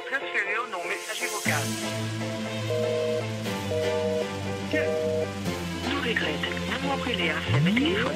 transféré au nom messagerie vocale. Nous regrette, nous appelé à faire téléphone.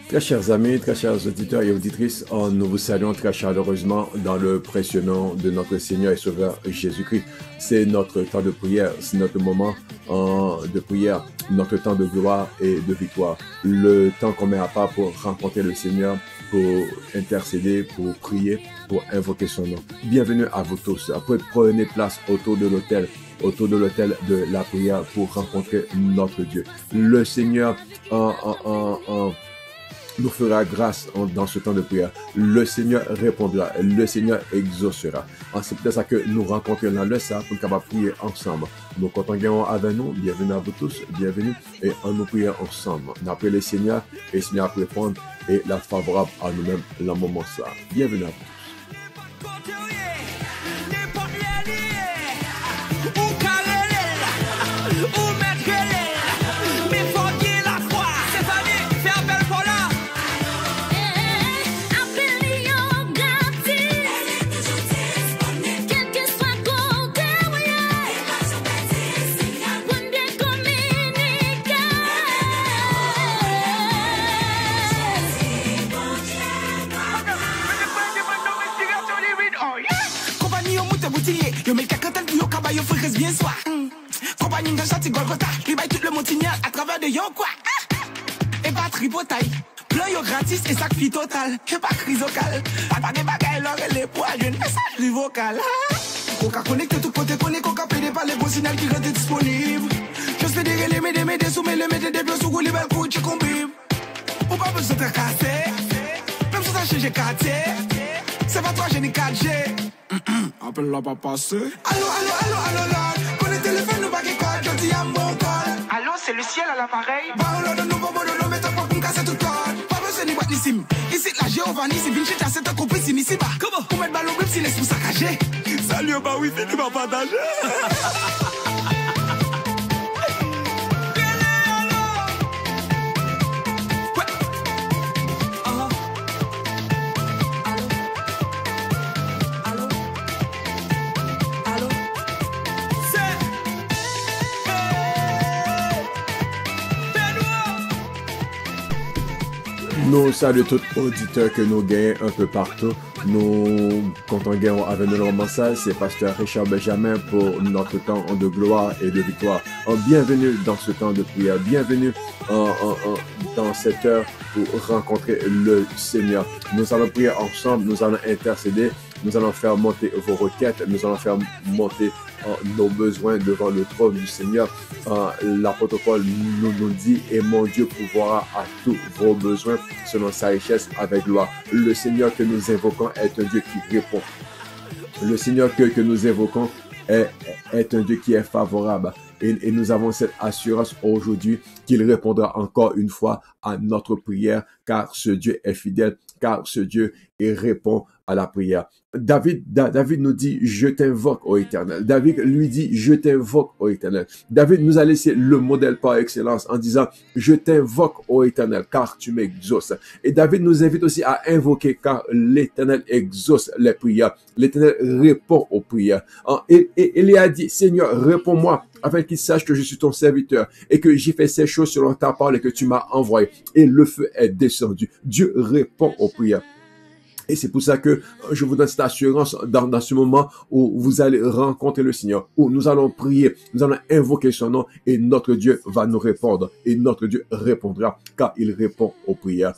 Très chers amis, très chers auditeurs et auditrices, nous vous saluons très chaleureusement dans le précieux nom de notre Seigneur et Sauveur Jésus-Christ. C'est notre temps de prière, c'est notre moment de prière, notre temps de gloire et de victoire. Le temps qu'on met à part pour rencontrer le Seigneur, pour intercéder, pour prier, pour invoquer son nom. Bienvenue à vous tous. Prenez place autour de l'autel de la prière pour rencontrer notre Dieu. Le Seigneur nous fera grâce dans ce temps de prière. Le Seigneur répondra, le Seigneur exaucera. C'est peut-être ça que nous rencontrons dans le ça pour qu'on va prier ensemble. Nous comptons avec nous, bienvenue à vous tous, bienvenue, et on nous prions ensemble. On appelle le Seigneur, et le Seigneur répond, et la favorable à nous-mêmes, le moment ça. Bienvenue à vous tous. Yo mets quelqu'un tel yo kaba yo frères bien soir. Compagnie de châti Golgotha, lui baille tout le montignal à travers de yon quoi. Et pas tripotaille, plein yo gratis et sac fi total. Que pas crise vocal, pas des bagailles l'or et les poids, je message vocal. Coca connecté tout côté connecté, coca pédé par les bons signaux qui restent disponibles. Je fais des relais, m'aider, sous mes le mettre des blocs sous les belles couches, tu comprends. Ou pas besoin de casser, même si ça change quartier. C'est pas toi, j'ai ni 4G. Appelle-la pas passer. Allô, là. Prenez le téléphone, nous baguez quoi, je dis un bon call. Allô, c'est le ciel à l'appareil. Parle de nouveau, mais t'as pas pour me casser tout code. Pas besoin de boîte ici. Ici, la Giovanni, c'est Vinci, t'as cette compris, c'est ici bas. Comment? Pour mettre ballon, si laisse pour saccager. Salut, bah oui, tu vas partager. Nous saluons tous les auditeurs que nous gagnons un peu partout. Nous comptons gagner avec nous le message. C'est Pasteur Richard Benjamin pour notre temps de gloire et de victoire. Bienvenue dans ce temps de prière. Bienvenue dans cette heure pour rencontrer le Seigneur. Nous allons prier ensemble. Nous allons intercéder. Nous allons faire monter vos requêtes. Nous allons faire monter nos besoins devant le trône du Seigneur. L'apôtre Paul nous dit, et mon Dieu pourvoira à tous vos besoins selon sa richesse avec gloire. Le Seigneur que nous invoquons est un Dieu qui répond. Le Seigneur que nous invoquons est un Dieu qui est favorable. Et nous avons cette assurance aujourd'hui qu'il répondra encore une fois à notre prière, car ce Dieu est fidèle, car ce Dieu répond à la prière. David nous dit, je t'invoque, ô Éternel. David lui dit, je t'invoque, ô Éternel. David nous a laissé le modèle par excellence en disant, je t'invoque, ô Éternel, car tu m'exauces. Et David nous invite aussi à invoquer, car l'Éternel exauce les prières. L'Éternel répond aux prières. Et il a dit, Seigneur, réponds-moi, afin qu'il sache que je suis ton serviteur et que j'ai fait ces choses selon ta parole et que tu m'as envoyé. Et le feu est descendu. Dieu répond aux prières. Et c'est pour ça que je vous donne cette assurance dans ce moment où vous allez rencontrer le Seigneur, où nous allons prier, nous allons invoquer son nom et notre Dieu va nous répondre. Et notre Dieu répondra car il répond aux prières.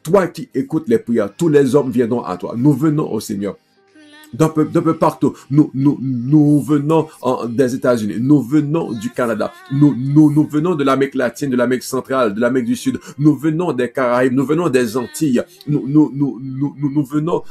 Toi qui écoutes les prières, tous les hommes viendront à toi. Nous venons au Seigneur. D'un peu partout. Nous venons des États-Unis. Nous venons du Canada. Nous venons de l'Amérique latine, de l'Amérique centrale, de l'Amérique du Sud. Nous venons des Caraïbes. Nous venons des Antilles. Nous venons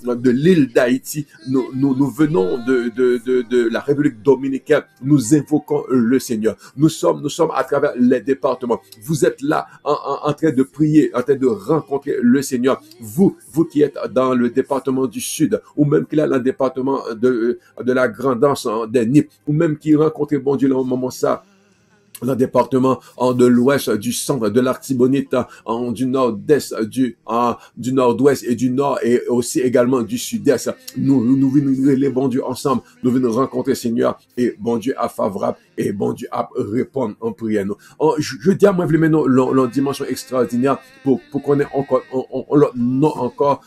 de l'île d'Haïti. Nous venons de la République dominicaine. Nous invoquons le Seigneur. Nous sommes à travers les départements. Vous êtes là en train de prier, en train de rencontrer le Seigneur. Vous qui êtes dans le département du Sud, ou même qu'il a dans le département de la grandance des Nippes, ou même qu'il rencontre, bon Dieu, dans le moment ça, dans le département de l'ouest, du centre, de l'Artibonite, du nord-est, du nord-ouest et du nord, et aussi également du sud-est. Nous venons les bon Dieu ensemble, nous venons rencontrer le Seigneur, et bon Dieu a favorable, et bon Dieu a répondre en prière. Je dis à moi, maintenant, la dimension extraordinaire pour qu'on ait encore, le nom encore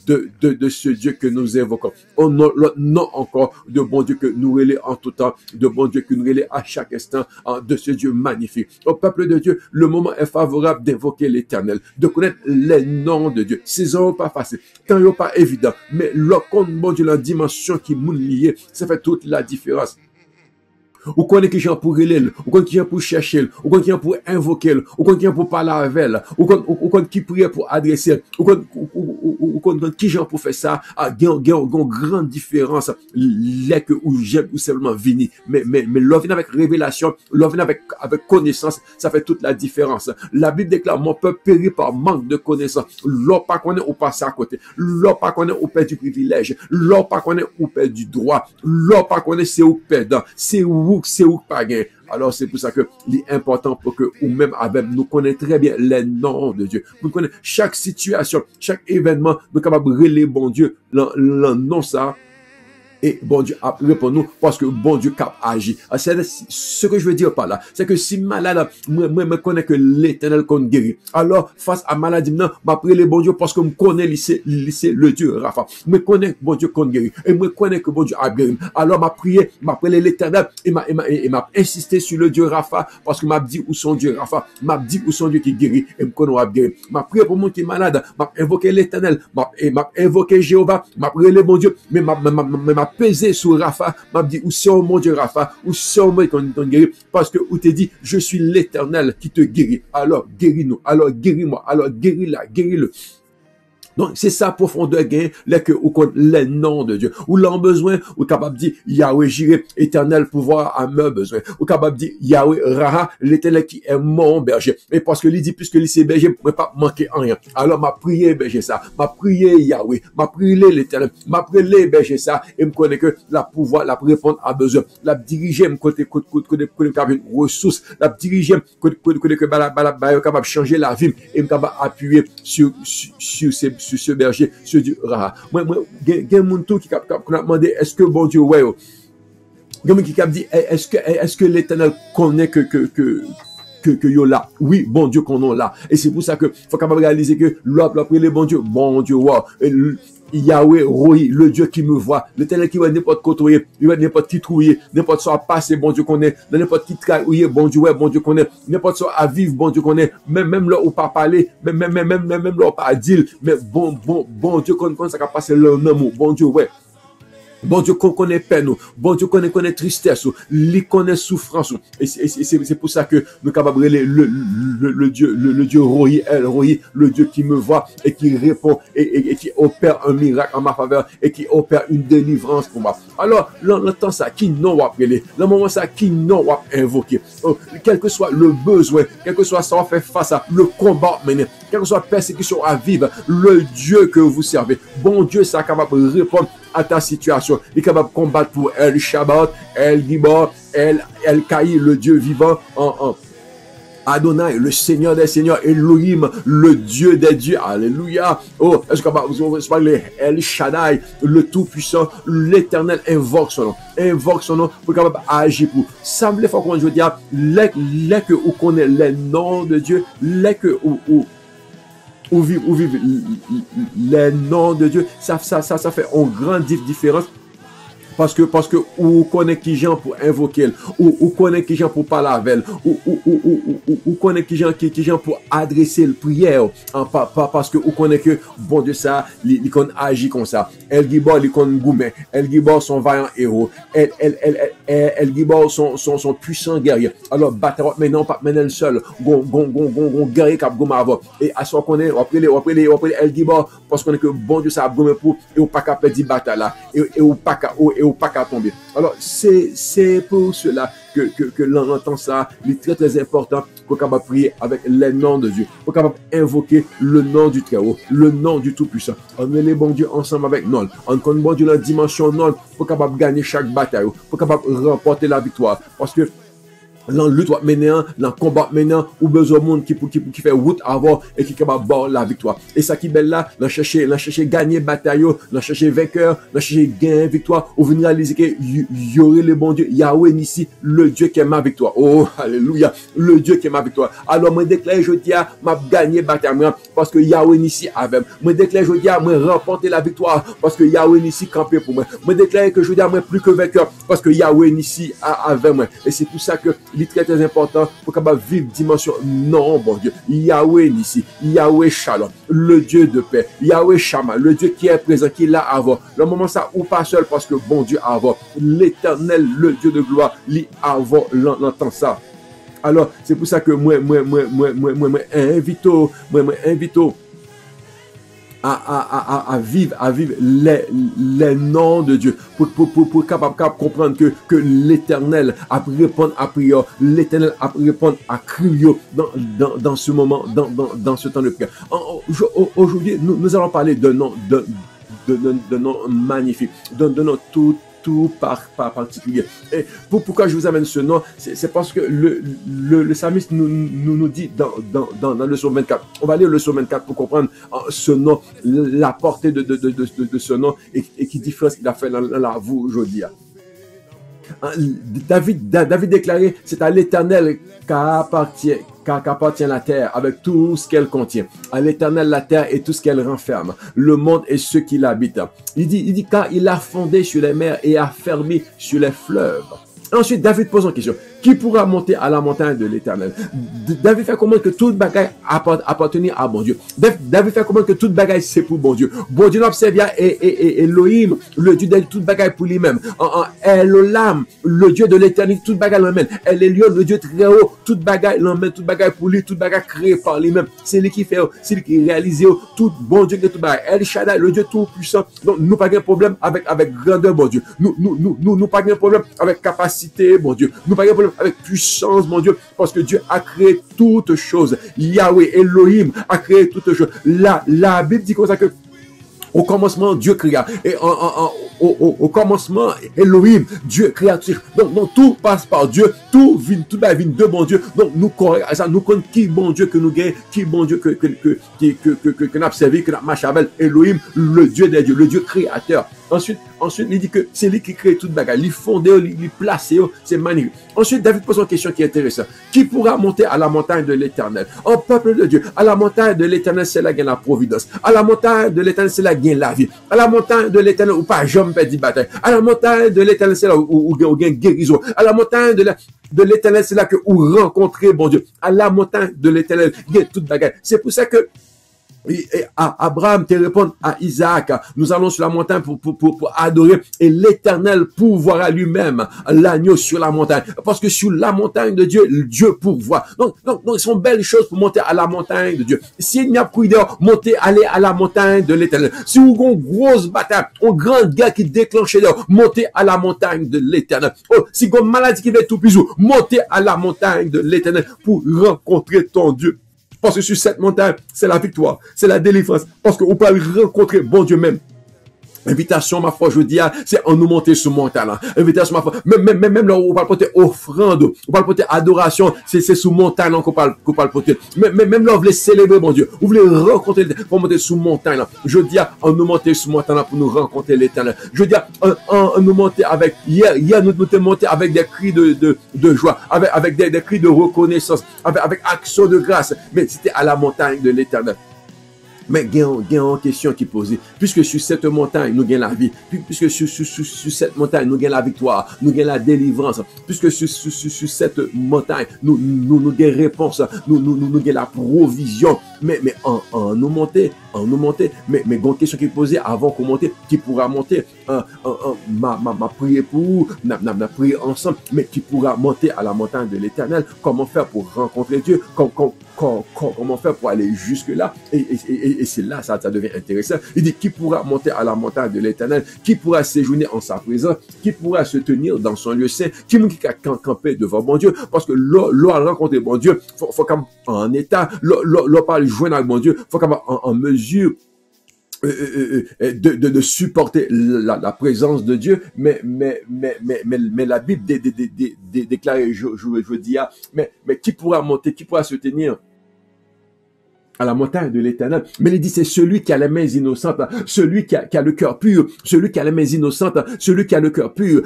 de ce Dieu que nous évoquons. On a le nom encore de bon Dieu que nous relais en tout temps, de bon Dieu que nous relais à chaque instant, de ce Dieu magnifique. Au peuple de Dieu, le moment est favorable d'invoquer l'Éternel, de connaître les noms de Dieu. C'est pas facile, quand il n'est pas évident, mais lorsqu'on bon Dieu la dimension qui est liée, ça fait toute la différence. Ou qu'on est qui gens pour relire, ou qu'on est qui gens pour chercher, ou qu'on est qui gens pour invoquer, ou qu'on est qui gens pour parler avec elle, ou qu'on qui prie pour adresser, ou qu'on qui gens pour faire ça, il y a une grande différence, les que ou j'aime ou simplement venir, mais l'on vient avec révélation, l'on vient avec connaissance, ça fait toute la différence. La Bible déclare, mon peuple périt par manque de connaissance, l'on pas connaît ou passe à côté, l'on pas connaît ou perd du privilège, l'on pas connaît ou perd du droit, l'on pas connaît c'est ou perdant, c'est où pas gain. Alors c'est pour ça que l'important pour que ou même avec nous connaissons très bien les noms de Dieu. Nous connaissons chaque situation, chaque événement, nous sommes capables de relayer bon Dieu le nom ça. Et bon Dieu a répondu nous parce que bon Dieu cap agit. C'est ce que je veux dire par là. C'est que si malade, moi me connais que l'Éternel qu'on guérit. Alors face à maladie, non, m'appelle le bon Dieu parce que me connais le Dieu Rapha. Me connais bon Dieu qu'on guérit. Et me connais que bon Dieu a guéri. Alors m'a prié, m'appelle l'Éternel et m'a insisté sur le Dieu Rapha parce que m'a dit où son Dieu Rapha, m'a dit où son Dieu qui guérit et me connais a guéri. M'a prié pour mon qui est malade, m'a invoqué l'Éternel, m'a invoqué Jéhovah, m'a prié le bon Dieu, mais m'a pesé sur Rapha, m'a dit où c'est mon Dieu Rapha, où c'est moi qui t'en guéri, parce que où t'es dit je suis l'Éternel qui te guérit. Alors guéris-nous, alors guéris-moi, alors guéris-le. Donc, c'est ça, profondeur gain, les noms de Dieu. Ou l'en besoin, ou capable de dire, Yahweh Jireh, éternel pouvoir à mes besoins. Ou capable de dire, Yahweh Raha, l'éternel qui est mon berger. Et parce que lui dit, puisque lui c'est berger, ne pas manquer en rien. Alors, m'a prié berger ça. M'a prié Yahweh. M'a prié l'éternel. M'a prié berger ça. Et me connaît que la pouvoir, la répondre à besoin. La diriger, me côté capable une ressource. La diriger, côté que capable changer la vie. Et me capable appuyer sur ce berger, ce Dieu Raha. Moi, gen moun tou qui a demandé, est-ce que bon Dieu, ouais, gen moun qui a dit, est-ce que l'Éternel connaît que yo là? Oui, bon Dieu qu'on là. Et c'est pour ça que faut capable réaliser que l'homme après le bon Dieu, wow. Yahweh, Rohi, le Dieu qui me voit, l'Éternel qui va n'importe côtoyer, il va n'importe qui trouiller, n'importe soit passer, bon Dieu connaît, n'importe qui travailler, bon Dieu, ouais, bon Dieu connaît, n'importe soit à vivre, bon Dieu connaît, même là où pas parler, même là où pas dire, mais bon Dieu connaît, ça va passer le amour, bon Dieu, ouais. Bon Dieu qu'on connaît peine, bon Dieu connaît tristesse, il connaît souffrance. Et c'est pour ça que nous sommes capables de le Dieu Roi, El Roi, le Dieu qui me voit et qui répond et qui opère un miracle en ma faveur et qui opère une délivrance pour moi. Alors, le temps ça, qui non va appeler, le moment ça, qui non va invoquer, quel que soit le besoin, quel que soit ça, on fait face à le combat mené, quelle que soit la persécution à vivre, le Dieu que vous servez, bon Dieu, ça capable de répondre à ta situation. Il est capable de combattre pour El Shabbat, El Gibor, El Kaï, le Dieu vivant, en Adonai, le Seigneur des Seigneurs, Elohim, le Dieu des dieux. Alléluia. Oh, est-ce que vous parlez El Shaddai, le Tout-Puissant, l'Éternel, invoque son nom. Invoque son nom pour capable agir pour. Ça me fait comment je veux dire, les que vous connaissez les noms de Dieu, les que où vivent les noms de Dieu, ça fait une grande différence. Parce que ou connaît qui gens pour invoquer, ou connaît qui gens pour parler avec, ou connaît qui gens pour adresser le prière, parce que ou connaît que bon Dieu ça, il connaît agir comme ça. El Gibor, il connaît gourmet, El Gibor son vaillant héros, El Gibor son puissant guerrier. Alors bataille maintenant pas maintenant seul, gon guerrier cap gourmet avant. Et à ce qu'on connaît, après El Gibor, parce qu'on est que bon Dieu ça a gourmet pour et ou pas capable perdre bataille là, et ou pas qu'à tomber. Alors, c'est pour cela que l'on entend ça, il est très très important pour capable prier avec les noms de Dieu, pour capable invoquer le nom du Très-Haut, le nom du Tout-Puissant. On met les bons Dieu ensemble avec nous. On connaît bon Dieu dans la dimension non pour capable gagner chaque bataille, pour capable remporter la victoire. Parce que dans lutte maintenant, dans combat maintenant, ou besoin de monde qui fait route avant et qui est capable de boire la victoire. Et ça qui est belle là, dans chercher gagner bataille, dans chercher vainqueur, dans chercher gagner victoire, ou venir réaliser que y aurait le bon Dieu, Yahweh ici, le Dieu qui est ma victoire. Oh, alléluia, le Dieu qui est ma victoire. Alors, moi déclare, je dis, m'a gagné bataille, parce que Yahweh ici avec moi. Déclare, je dis, moi remporter la victoire, parce que Yahweh ici campé pour moi. Moi déclare que je dis, moi plus que vainqueur, parce que Yahweh ici avec moi. Et c'est pour ça que il est très très important pour capable vivre dimension non bon Dieu. Yahweh ici, Yahweh Shalom, le Dieu de paix, Yahweh Shama, le Dieu qui est présent, qui est là avant. Le moment ça ou pas seul parce que bon Dieu avant, l'Éternel, le Dieu de gloire, lui avant l'entend ça. Alors c'est pour ça que moi invite à vivre les noms de Dieu pour capable comprendre que l'Éternel a répondre à prière, l'Éternel a répondre à crier dans ce moment, dans ce temps de prière. Aujourd'hui, nous allons parler de noms magnifiques, de noms tout particulier. Et pourquoi je vous amène ce nom, c'est parce que le psalmiste nous dit dans le psaume 24. On va lire le psaume 24 pour comprendre ce nom, la portée de ce nom et qui différence qu'il a fait dans la vie aujourd'hui. David déclarait, c'est à l'Éternel qu'appartient la terre avec tout ce qu'elle contient. À l'Éternel la terre et tout ce qu'elle renferme, le monde et ceux qui l'habitent. Il dit car il a fondé sur les mers et a fermé sur les fleuves. Ensuite, David pose une question. Qui pourra monter à la montagne de l'Éternel? David fait comment que toute bagaille appartenir à bon Dieu. David fait comment que toute bagaille c'est pour bon Dieu. Bon Dieu l'observe et Elohim, le Dieu de toute bagaille pour lui-même. Elolam, le Dieu de l'éternité, toute bagaille l'emmène. Elion, le Dieu très haut, toute bagaille l'emmène, toute bagaille pour lui, toute bagaille créée par lui-même. C'est lui qui fait, c'est lui qui réalise tout bon Dieu de toute bagaille. El Shaddai, le Dieu tout puissant. Donc, nous pas de problème avec grandeur, bon Dieu. Nous pas de problème avec capacité, bon Dieu. Nous pas de problème avec puissance, mon Dieu, parce que Dieu a créé toutes choses. Yahweh, Elohim a créé toutes choses. La Bible dit comme ça que au commencement, Dieu créa. Et au commencement, Elohim, Dieu créa. Donc, tout passe par Dieu. Tout vient de bon Dieu. Donc, nous connaissons qui bon Dieu que nous gagnons, qui bon Dieu que nous avons servi, que nous avons marché avec. Elohim, le Dieu des dieux, le Dieu créateur. Ensuite, il dit que c'est lui qui crée toute bagarre. Il fonde, il place, c'est magnifique. Ensuite, David pose une question qui est intéressante. Qui pourra monter à la montagne de l'Éternel? Oh, peuple de Dieu, à la montagne de l'Éternel, c'est là qu'il y a la providence. À la montagne de l'Éternel, c'est là qu'il y a la vie. À la montagne de l'Éternel, où pas jamais perdre bataille. À la montagne de l'Éternel, c'est là où il y a guérison. À la montagne de l'Éternel, c'est là que vous rencontrez, bon Dieu. À la montagne de l'Éternel, il y a toute bagarre. C'est pour ça que Et Abraham te répond à Isaac, nous allons sur la montagne pour adorer, et l'Éternel pourvoira lui-même l'agneau sur la montagne, parce que sur la montagne de Dieu, Dieu pourvoit. Donc, ce sont belles choses pour monter à la montagne de Dieu. S'il n'y a plus d'heure, allez à la montagne de l'Éternel. Si vous avez une grosse bataille, une grande guerre qui déclenche l'heure, montez à la montagne de l'Éternel. Oh, si vous avez une maladie qui va tout plus haut, montez à la montagne de l'Éternel pour rencontrer ton Dieu. Parce que sur cette montagne, c'est la victoire, c'est la délivrance. Parce qu'on peut rencontrer bon Dieu même. Invitation, ma foi, je dis, c'est en nous monter sur montagne. Invitation, ma foi, même là où on parle porter offrande, on parle porter adoration, c'est sous montagne qu'on parle porter. Même là, vous voulez célébrer mon Dieu, vous voulez rencontrer l'Éternel, pour monter sous montagne. Je dis, en nous monter sur montagne pour nous rencontrer l'Éternel. Je dis, en nous monter avec, hier nous sommes montés avec des cris de joie, avec des cris de reconnaissance, avec action de grâce, mais c'était à la montagne de l'Éternel. Mais il y a une question qui est posée. Puisque sur cette montagne, nous gagnons la vie. Puisque sur cette montagne, nous gagnons la victoire. Nous gagnons la délivrance. Puisque sur cette montagne, nous gagnons réponse. Nous gagnons la provision. Mais en nous monter. Mais il y a une question qui est posée avant qu'on monte. Qui pourra monter? Ma prière pour vous. N'a prié ensemble. Mais qui pourra monter à la montagne de l'Éternel? Comment faire pour rencontrer Dieu? Comment faire pour aller jusque là? Et c'est là, ça devient intéressant. Il dit, qui pourra monter à la montagne de l'Éternel? Qui pourra séjourner en sa présence? Qui pourra se tenir dans son lieu saint? Qui pourra camper devant bon Dieu? Parce que l'on a rencontré bon Dieu, faut comme en état, l'on parle joindre avec bon Dieu, faut comme en mesure de supporter la présence de Dieu, mais la Bible déclare, je dis, mais qui pourra monter, qui pourra se tenir à la montagne de l'Éternel? Mais il dit, c'est celui qui a les mains innocentes, celui qui a le cœur pur, celui qui a les mains innocentes, celui qui a le cœur pur,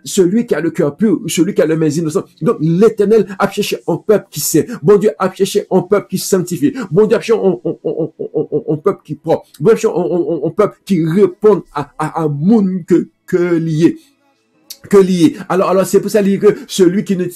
celui qui a le cœur pur, celui qui a les mains innocentes. Donc, l'Éternel a cherché un peuple qui sait. Bon Dieu a cherché un peuple qui sanctifie. Bon Dieu a cherché un peuple qui propre. Bon Dieu a cherché un peuple qui répond à un monde que lié. Alors c'est pour ça que celui qui ne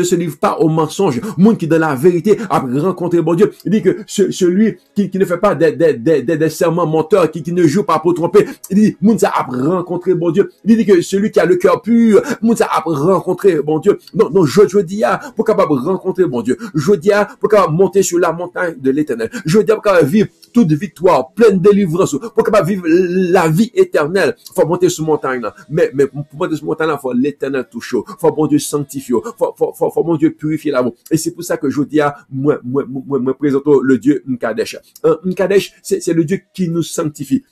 se livre pas au mensonge, monde qui dans la vérité a rencontré bon Dieu. Il dit que celui qui ne fait pas des serments menteurs, qui ne joue pas pour tromper, il dit monde ça a rencontré bon Dieu. Il dit que celui qui a le cœur pur, monde ça a rencontré bon Dieu. Donc je dis pour capable rencontrer bon Dieu. Je dis pour capable monter sur la montagne de l'Éternel. Je dis pour capable vivre toute victoire, pleine délivrance, pour capable vivre la vie éternelle. Faut monter sur montagne là. Mais pour monter sur montagne là, faut l'Éternel touche. Faut bon Dieu sanctifier. Faut bon Dieu purifier l'amour. Et c'est pour ça que je dis moi présente le Dieu M'Kadesh. M'Kadesh, c'est le Dieu qui nous sanctifie.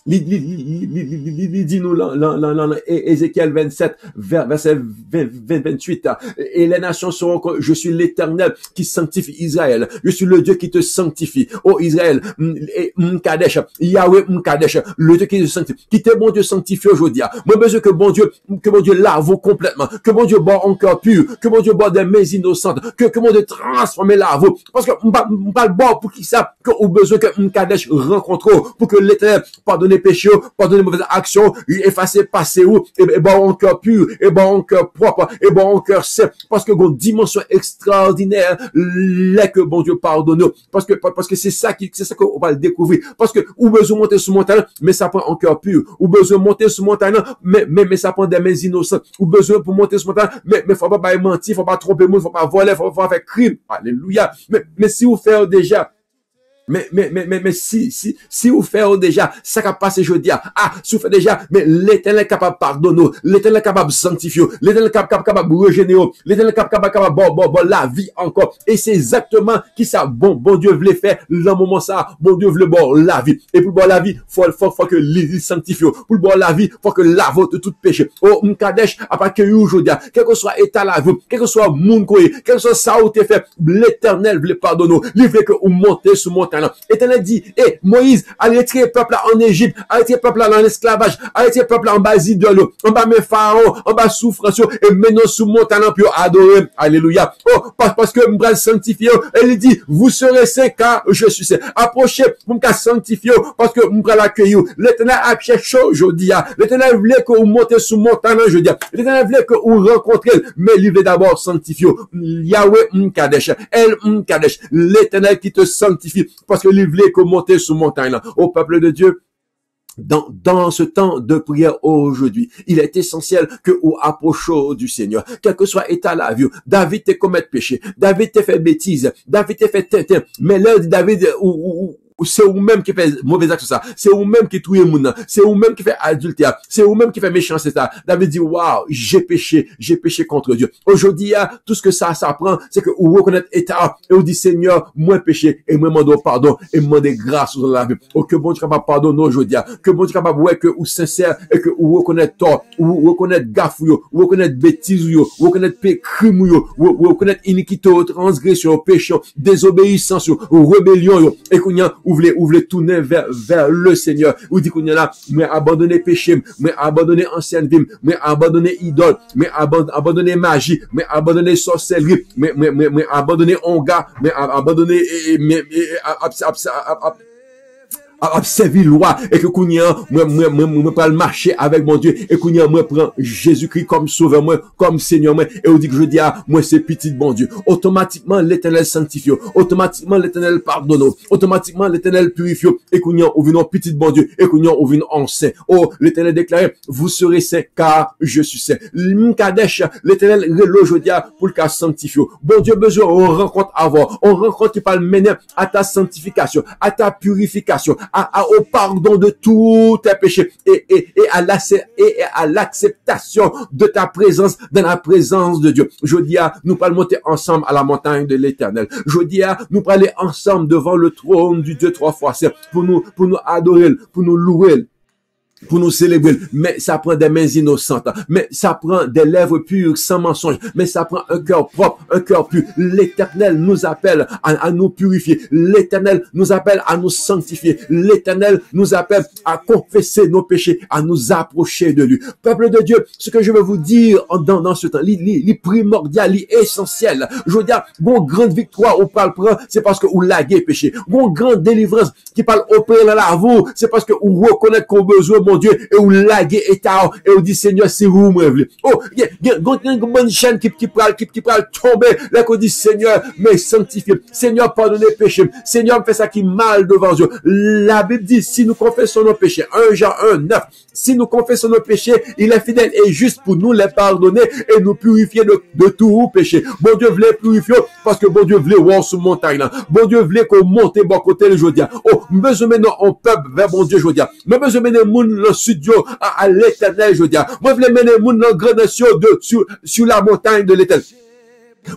Dis-nous Ézéchiel 27, verset 28. Et les nations sauront que je suis l'Éternel qui sanctifie Israël. Je suis le Dieu qui te sanctifie. Oh Israël, M'Kadesh, Yahweh M'Kadesh, le Dieu qui te sanctifie. Qui t'est bon Dieu sanctifié aujourd'hui. Moi, besoin que bon Dieu lave complètement. Que bon Dieu boit un cœur pur. Que bon Dieu boit des mains innocentes. Que bon Dieu transforme lave. Parce que on parle boire pour qui ça, que au besoin que M'Kadesh rencontre, pour que l'Éternel pardonne péché, pardonner mauvaises actions, effacer passé où, et bon en cœur pur, et bon en cœur propre, et bon en cœur saint, parce que une dimension extraordinaire, là que bon Dieu pardonne, parce que c'est ça qu'on va le découvrir, parce que ou besoin monter sur montagne, mais ça prend en cœur pur, ou besoin monter sur montagne, mais ça prend des mains innocentes, ou besoin pour monter sur montagne, mais faut pas mentir, faut pas tromper le monde, faut pas voler, faut pas faire crime, alléluia, mais si vous faites déjà, mais si vous faites déjà, ça qui passe jeudi, si vous faites déjà, mais l'Éternel est capable de pardonner, l'Éternel est capable de sanctifier, l'Éternel est capable de régénérer, l'Éternel est capable de la vie encore. Et c'est exactement qui ça, bon Dieu voulait faire, dans moment ça, bon Dieu voulait boire la vie. Et pour boire la vie, faut que l'Église sanctifie. Pour boire la vie, faut que lave de tout péché. Oh, M'Kadesh, à partir d'aujourd'hui, quel que soit état la vie, quel que soit monde quel que soit ça où t'es fait, l'Éternel voulait pardonner. Il voulait que vous montez sur montagne. Éternel dit, Moïse, allez retirer le peuple là en Égypte, allez retirer le peuple là en esclavage, allez retirer le peuple là en bas d'idole, en bas mes pharaons, en bas souffrance, et maintenant sous montagne pour adorer. Alléluia. Oh, parce que m'bral sanctifié, elle dit, vous serez saints car je suis saint. Approchez, m'bral sanctifié, parce que m'bral accueillir. L'Éternel a cherché aujourd'hui. L'Éternel voulait que vous montez sous montagne aujourd'hui. L'Éternel voulait que vous rencontrez, mais il veut d'abord sanctifier. Yahweh M'Kadesh, El M'Kadesh, l'Éternel qui te sanctifie. parce que il voulait que monter sur montagne là. Au peuple de Dieu, dans ce temps de prière aujourd'hui, il est essentiel que vous approchiez du Seigneur, quel que soit état la vie. David te commet péché, David te fait bêtise, David te fait tintin, mais l'heure de David c'est vous-même qui fait mauvais acte ça, c'est vous-même qui tuez moun, c'est vous-même qui fait adultère, c'est vous-même qui fait méchanceté ça. David dit waouh, j'ai péché contre Dieu. Aujourd'hui, tout ce que ça prend, c'est que vous reconnaissez état et vous dites Seigneur, moi péché et moi demande pardon et demande grâce dans la vie. Oh que bon Dieu capable pardonner aujourd'hui, que bon Dieu capable ouais que vous sincère et que vous reconnaissez tort, vous reconnaissez gaffe vous reconnaissez bêtise vous reconnaissez crime vous reconnaissez iniquité, transgression, péché, désobéissance, rébellion et qu'on vous voulez tourner vers le Seigneur. Vous dites qu'on y a là, mais abandonner péché, mais abandonner ancienne vie, mais abandonner idole, mais abandonner magie, mais abandonner sorcellerie, mais abandonner onga, mais abandonner observer loi et que kounya moi pas le marcher avec mon Dieu et kounya moi prend Jésus-Christ comme sauveur moi comme Seigneur moi et on dit que je dis moi c'est petit bon Dieu, automatiquement l'Éternel sanctifie, automatiquement l'Éternel pardonne, automatiquement l'Éternel purifie et kounya on vient petit bon Dieu et kounya on vient en saint. Oh l'Éternel déclare vous serez saints car je suis saint. M'kadesh l'Éternel relo jodia pour le cas sanctifier. Bon Dieu besoin on rencontre avant, on rencontre qui parle mener à ta sanctification, à ta purification, au pardon de tous tes péchés et à l'acceptation de ta présence dans la présence de Dieu. Je dis nous allons monter ensemble à la montagne de l'Éternel. Je dis nous allons aller ensemble devant le trône du Dieu trois fois saint pour nous adorer, pour nous louer, pour nous célébrer, mais ça prend des mains innocentes, mais ça prend des lèvres pures sans mensonge, mais ça prend un cœur propre, un cœur pur. L'Éternel nous appelle à nous purifier, l'Éternel nous appelle à nous sanctifier, l'Éternel nous appelle à confesser nos péchés, à nous approcher de lui. Peuple de Dieu, ce que je veux vous dire dans ce temps, les primordial, les essentiel, je veux dire, bon grande victoire au parle prend, c'est parce que vous laguez péché, bon grande délivrance qui parle opérer dans la vous, c'est parce que vous reconnaissez qu'on a besoin mon Dieu, et vous laguez état, et vous dites, Seigneur, c'est vous, moi, oh, il y a une bonne chaîne qui pral tomber, là, qu'on dit, Seigneur, mais sanctifié, Seigneur, pardonnez péché, Seigneur, fait ça qui mal devant Dieu. La Bible dit, si nous confessons nos péchés, 1 Jean 1:9, si nous confessons nos péchés, il est fidèle et juste pour nous les pardonner et nous purifier de tout péché. Bon Dieu voulait purifier parce que bon Dieu voulait voir sous montagne là. Bon Dieu voulait qu'on monte bon côté le jodia. Oh, besoin maintenant on peuple vers bon Dieu jodia. Mais besoin mener moun le studio à l'Éternel jodia. Moi voulais mener moun dans grande sur la montagne de l'Éternel.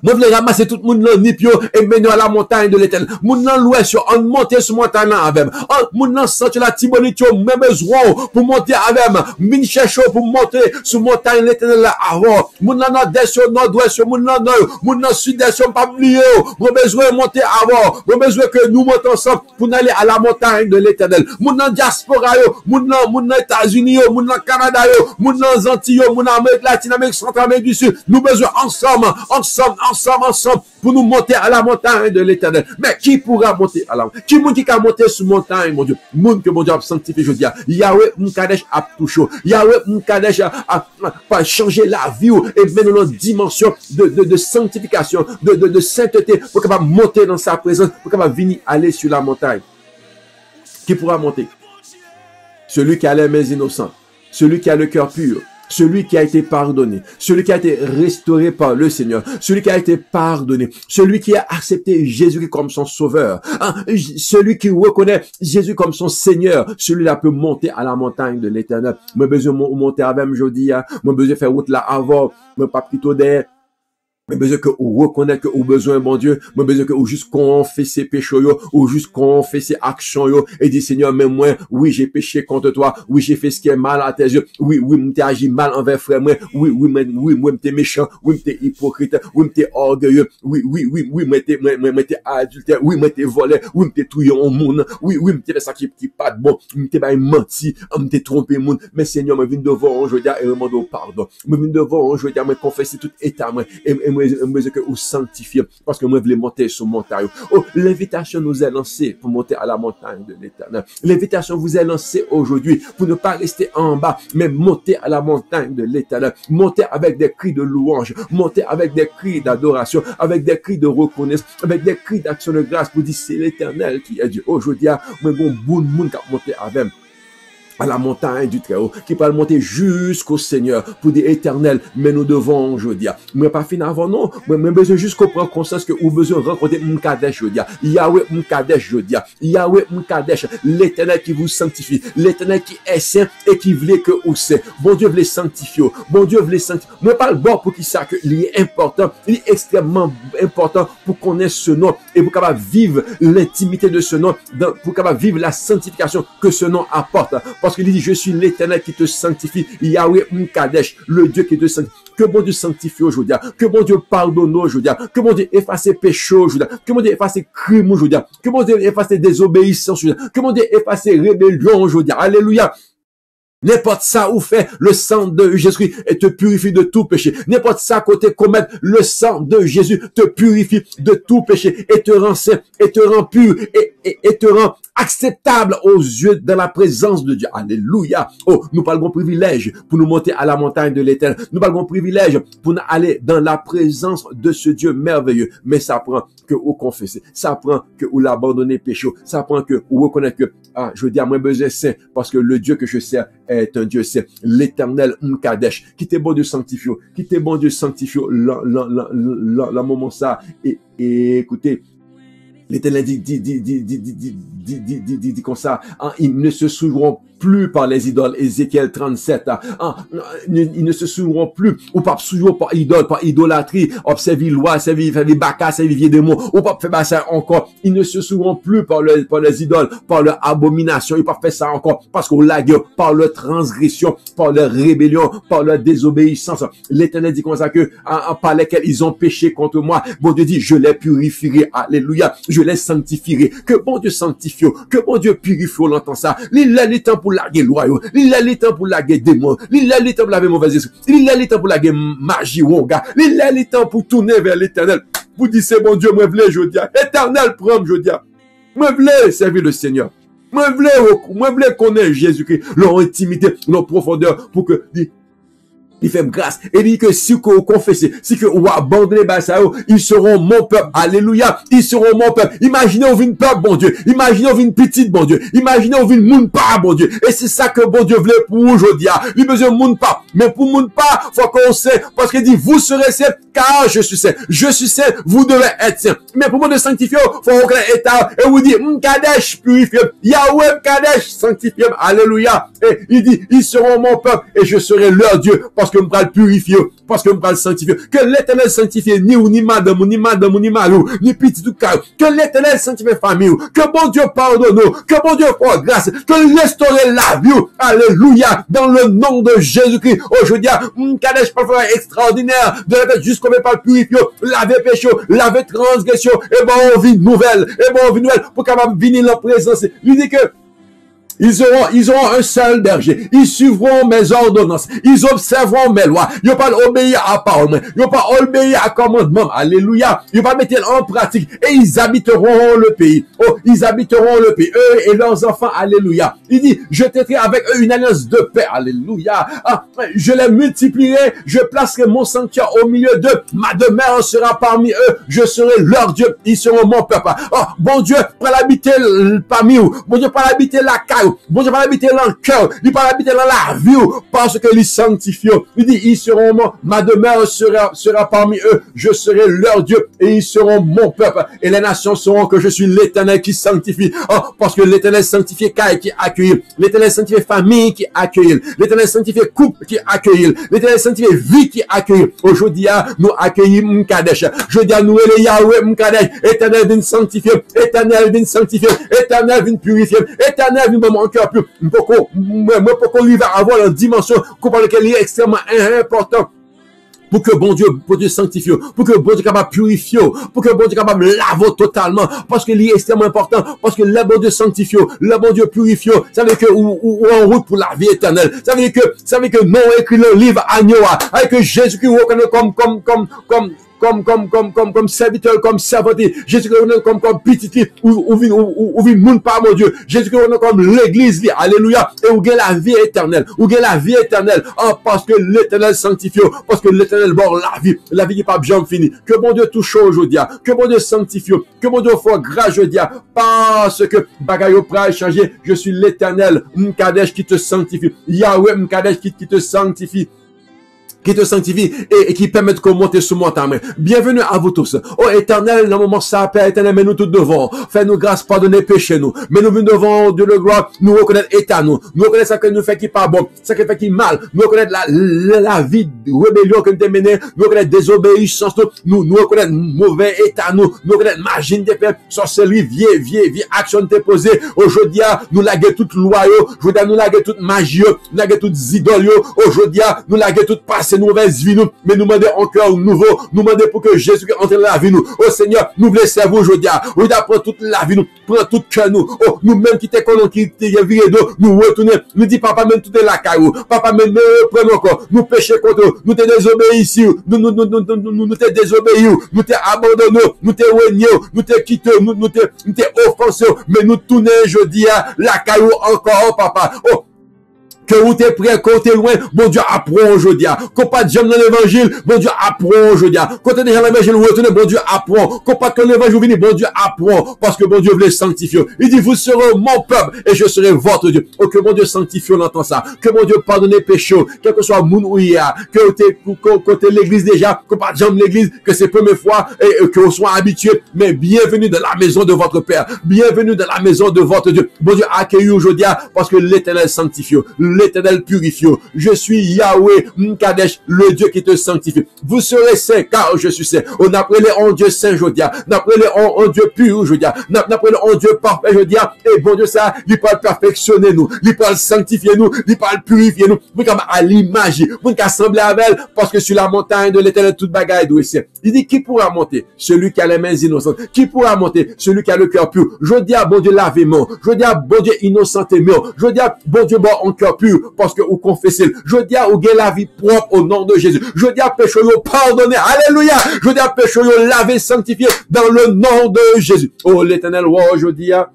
Moi, je voulais ramasser tout le monde dans Nipio et mener à la montagne de l'Éternel. Moun nan l'ouest, on monte sur montagne là avec. Moun nan senti la Tibonite, même besoin pour monter avec. Min cherche pour monter sur montagne l'Éternel là avant. Moun nan nord-est, nord-ouest, moun nan sud-est, pas oublier. Moi besoin de monter avant. Moi besoin que nous montons ensemble pour aller à la montagne de l'Éternel. Moun nan diaspora yo, moun nan États-Unis yo, moun nan Canada yo, moun nan Antilles yo, moun nan Amérique latine, Amérique centrale, Amérique du Sud. Nous besoin ensemble pour nous monter à la montagne de l'Éternel. Mais qui pourra monter à la montagne? Qui moun qui a monté sur montagne, mon Dieu? Moun que mon Dieu a sanctifié, je dis, Yahweh Mkadesh a touché, Yahweh Mkadesh a changé la vie et maintenant une dimension de sanctification, de sainteté pour capable monter dans sa présence, pour capable venir aller sur la montagne. Qui pourra monter? Celui qui a les mains innocentes, celui qui a le cœur pur, celui qui a été pardonné, celui qui a été restauré par le Seigneur, celui qui a été pardonné, celui qui a accepté Jésus comme son sauveur, celui qui reconnaît Jésus comme son Seigneur, celui-là peut monter à la montagne de l'Éternel. Moi besoin monter avec moi jeudi, moi besoin faire route là avant, moi pas plutôt derrière. Mais besoin que vous reconnaître que vous besoin bon Dieu, mais besoin que vous juste confesser péché yo, ou juste confesser action yo, et dire Seigneur, même moi, oui, j'ai péché contre toi, oui, j'ai fait ce qui est mal à tes yeux, oui, m'te agi mal envers frère moi, oui, moi, m'te méchant, oui, m'te hypocrite, oui, m'te orgueilleux, oui, m'te adultère, oui, m'te volé, oui, m'te touillé en monde, oui, m'te fait ça qui pas de bon, m'te pas menti, m'te trompé monde, mais Seigneur, me vient devant, je dis, et demande pardon, me vient devant, je dis, me confesser tout état, moi, et moi besoin que vous sanctifiez, parce que moi je voulais monter sur montagne. Oh, l'invitation nous est lancée pour monter à la montagne de l'Éternel. L'invitation vous est lancée aujourd'hui pour ne pas rester en bas, mais monter à la montagne de l'Éternel. Monter avec des cris de louange, monter avec des cris d'adoration, avec des cris de reconnaissance, avec des cris d'action de grâce pour dire c'est l'Éternel qui est Dieu. Aujourd'hui, moi bon monde qui a monté avec à la montagne du Très-Haut, qui peut monter jusqu'au Seigneur pour dire éternel, mais nous devons aujourd'hui. Moi pas fini avant non, moi besoin juste comprendre conscience que ou besoin rencontrer Mkadesh aujourd'hui. Yahweh Mkadesh aujourd'hui. Yahweh Mkadesh, l'Éternel qui vous sanctifie, l'Éternel qui est saint et qui voulait que vous c'est. Bon Dieu voulait sanctifier. Bon Dieu voulait sanctifier. Moi pas le bon pour qui ça que il est important, il est extrêmement important pour connaître ce nom et pour capable vivre l'intimité de ce nom, pour capable vivre la sanctification que ce nom apporte. Parce qu'il dit, je suis l'Éternel qui te sanctifie. Yahweh Mkadesh, le Dieu qui te sanctifie. Que bon Dieu sanctifie aujourd'hui. Que bon Dieu pardonne aujourd'hui. Que bon Dieu efface péché aujourd'hui. Que bon Dieu efface crime aujourd'hui. Que bon Dieu efface désobéissance aujourd'hui. Que bon Dieu efface rébellion aujourd'hui. Alléluia. N'importe ça où fait le sang de Jésus et te purifie de tout péché. N'importe ça côté commettre le sang de Jésus te purifie de tout péché et te rend saint et te rend pur et te rend acceptable aux yeux dans la présence de Dieu. Alléluia. Oh, nous parlons privilège pour nous monter à la montagne de l'Éternel. Nous parlons privilège pour nous aller dans la présence de ce Dieu merveilleux. Mais ça prend que vous confessez. Ça prend que vous l'abandonnez péché. Ça prend que vous reconnaissez que, je dis à moi besoin saint parce que le Dieu que je sers est un Dieu saint. L'Éternel Mkadesh. Qui t'est bon Dieu sanctifié. Qui t'est bon Dieu sanctifié. La moment ça. Et écoutez, l'Éternel dit comme ça, ils ne se souviendront plus par les idoles. Ézéchiel 37. Ils ne se souviendront plus, ou pas souviendront par idole, par idolâtrie, observer loi, servir baka, servir vieux démons, ou pas faire ça encore. Ils ne se souviendront plus par les idoles, par leur abomination. Ils pas faire ça encore parce qu'on l'a par leur transgression, par leur rébellion, par leur désobéissance. L'Éternel dit comme ça que, par lesquels ils ont péché contre moi. Bon Dieu dit, je les purifierai. Alléluia. Je les sanctifierai. Que bon Dieu sanctifie, que bon Dieu purifie, on entend ça. Il a le temps pour laguer loi, il a le temps pour laguer démons, il a le temps pour laguer mauvais esprit, il a le temps pour laguer magie, wonga, il a le temps pour tourner vers l'Éternel. Vous dites, c'est bon Dieu, moi v'lais, je dis, Éternel, prends, je dis, moi v'lais servir le Seigneur. Moi v'lais connaître Jésus-Christ, leur intimité, leur profondeur, pour que, il fait grâce. Et il dit que si vous confessez, si que vous abandonnez, ils seront mon peuple. Alléluia. Ils seront mon peuple. Imaginez vous une peuple, bon Dieu. Imaginez vous une petite, bon Dieu. Imaginez vous une moun pas, bon Dieu. Et c'est ça que bon Dieu voulait pour aujourd'hui. Il besoin de moun pas. Mais pour moun pas, faut qu'on sait. Parce qu'il dit, vous serez saints, car je suis saint. Je suis saint, vous devez être saint. Mais pour moi de sanctifier, faut qu'on état. Et vous dit, Mkadesh, purifié. Yahweh Mkadesh, sanctifié. Alléluia. Et il dit, ils seront mon peuple et je serai leur Dieu. Parce que je vais le purifier, parce que je vais le sanctifier. Que l'Éternel sanctifie ni ou, ni madame, ou, ni malou, ni petit ou cas. Que l'Éternel sanctifie famille. Que bon Dieu pardonne nous. Que bon Dieu fasse grâce. Que restaure la vie. Alléluia. Dans le nom de Jésus-Christ. Aujourd'hui, Mkadesh pas faire extraordinaire. De la tête jusqu'au pas le purifier. Laver péché. Laver transgression. Et bon, on vit nouvelle. Et bon, on vit nouvelle. Pour capable venir en présence. Il dit que ils auront un seul berger. Ils suivront mes ordonnances. Ils observeront mes lois. Ils vont pas obéir à parole. Ils vont pas obéir à commandement. Alléluia. Ils vont mettre en pratique. Et ils habiteront le pays. Oh, ils habiteront le pays. Eux et leurs enfants. Alléluia. Il dit, je traiterai avec eux une alliance de paix. Alléluia. Je les multiplierai. Je placerai mon sanctuaire au milieu d'eux. Ma demeure sera parmi eux. Je serai leur Dieu. Ils seront mon peuple. Oh, bon Dieu, pour l'habiter parmi eux. Bon Dieu, pour l'habiter la caille. Bon Dieu va habiter dans le cœur, il va habiter dans la vie, parce que les sanctifie. Il dit, ils seront ma demeure sera parmi eux, je serai leur Dieu, et ils seront mon peuple, et les nations sauront que je suis l'Éternel qui sanctifie. Oh, parce que l'Éternel sanctifie caille qui accueille, l'Éternel sanctifie famille qui accueille, l'Éternel sanctifie couple qui accueille, l'Éternel sanctifie vie qui accueille. Aujourd'hui, nous accueillons Mkadesh. Je dis à nous, les Yahweh Mkadesh, Éternel vient sanctifier, Éternel vient sanctifier, Éternel vient purifier, Éternel vient mon cœur plus. Pourquoi arriver à avoir la dimension pour laquelle il est extrêmement important. Pour que bon Dieu sanctifie, pour que bon Dieu capable purifier, pour que bon Dieu capable laver totalement, parce qu'il est extrêmement important, parce que le bon Dieu sanctifie, le bon Dieu purifie, ça veut dire que, ou en route pour la vie éternelle, ça veut dire que, non écrit le livre agneau, avec Jésus qui reconnaît comme serviteur, comme servante. Jésus-Christ, comme petit, ou vin monde par mon Dieu. Jésus-Christ, comme l'église, alléluia. Et où est la vie éternelle. Où est la vie éternelle. Parce que l'éternel sanctifie. Parce que l'éternel bord la vie qui pas jamais finie. Que bon Dieu touche aujourd'hui. Que bon Dieu sanctifie. Que bon Dieu fasse grâce aujourd'hui. Parce que bagayo pral changer. Je suis l'éternel Mkadesh qui te sanctifie. Yahweh Mkadesh qui te sanctifie. Qui te sanctifie et qui permet de monter sous montagne. Bienvenue à vous tous. Oh éternel, dans le moment ça, Père éternel, mais nous tous devant. Fais-nous grâce, pardonnez péché nous. Mais nous venons devant Dieu le gloire, nous reconnaître état nous. Nous reconnaître ça que nous fait qui pas bon, ça qui fait qui mal. Nous reconnaître la vie de rébellion que nous avons menée. Nous reconnaître désobéissance nous. Nous reconnaître mauvais état nous. Nous reconnaître machine de paix, sorcellerie, vieille action de posée. Aujourd'hui, nous laguer toute loi, aujourd'hui, nous laguer toute magie, nous laguer toute idoles, aujourd'hui, nous laguer toute passé. C'est une mauvaise vie nous, mais nous demandons encore nouveau, nous demandons pour que Jésus entre dans la vie nous. Oh Seigneur, nous voulons servir aujourd'hui. Aujourd'hui, prends toute la vie nous, prends tout cœur nous. Oh, nous-mêmes qui t'es qui t'es viré d'eau, nous retournons, nous dit papa, même tout est la caillou. Papa, même prenons encore, nous péchons contre nous, nous t'es désobéis ici, nous t'es désobéis, nous t'es abandonné, nous t'es renié, nous t'es quitté, nous t'es offensé, mais nous tournons aujourd'hui la caillou encore, papa. Oh, que vous t'es prêt, que vous t'es loin, bon Dieu apprend aujourd'hui. Qu'on pas de j'aime dans l'évangile, bon Dieu apprend aujourd'hui. Quand t'es déjà dans l'évangile, vous retournez, bon Dieu apprend. Qu'on pas que l'évangile vient, bon Dieu apprend. Parce que bon Dieu voulait sanctifier. Il dit, vous serez mon peuple et je serai votre Dieu. Oh, que bon Dieu sanctifie, on entend ça. Que bon Dieu pardonne les péchés, quel que soit moun ou il y a. Que t'es l'église déjà, que pas de j'aime l'église, que c'est première fois et que vous soyez habitués. Mais bienvenue dans la maison de votre Père. Bienvenue dans la maison de votre Dieu. Bon Dieu accueille aujourd'hui parce que l'éternel sanctifie. L'éternel purifie. Je suis Yahweh Mkadesh, le Dieu qui te sanctifie. Vous serez saints car je suis saint. On appelle en Dieu saint aujourd'hui. On appelle en Dieu pur aujourd'hui. On appelle en Dieu parfait aujourd'hui. Et bon Dieu ça, il peut perfectionner nous. Il peut sanctifier nous. Il peut purifier nous. Vous comme à l'image. Vous qu'à assembler avec elle parce que sur la montagne de l'éternel toute bagaille doit ici. Il dit qui pourra monter? Celui qui a les mains innocentes. Qui pourra monter? Celui qui a le cœur pur. Je dis à bon Dieu lavez-moi. Je dis à bon Dieu innocent et mort. Je dis à bon Dieu bon en cœur pur. Parce que vous confessez. Je dis à vous la vie propre au nom de Jésus. Je dis à péché pardonner. Alléluia. Je dis à péché laver, sanctifié dans le nom de Jésus. Oh l'éternel roi, je dis à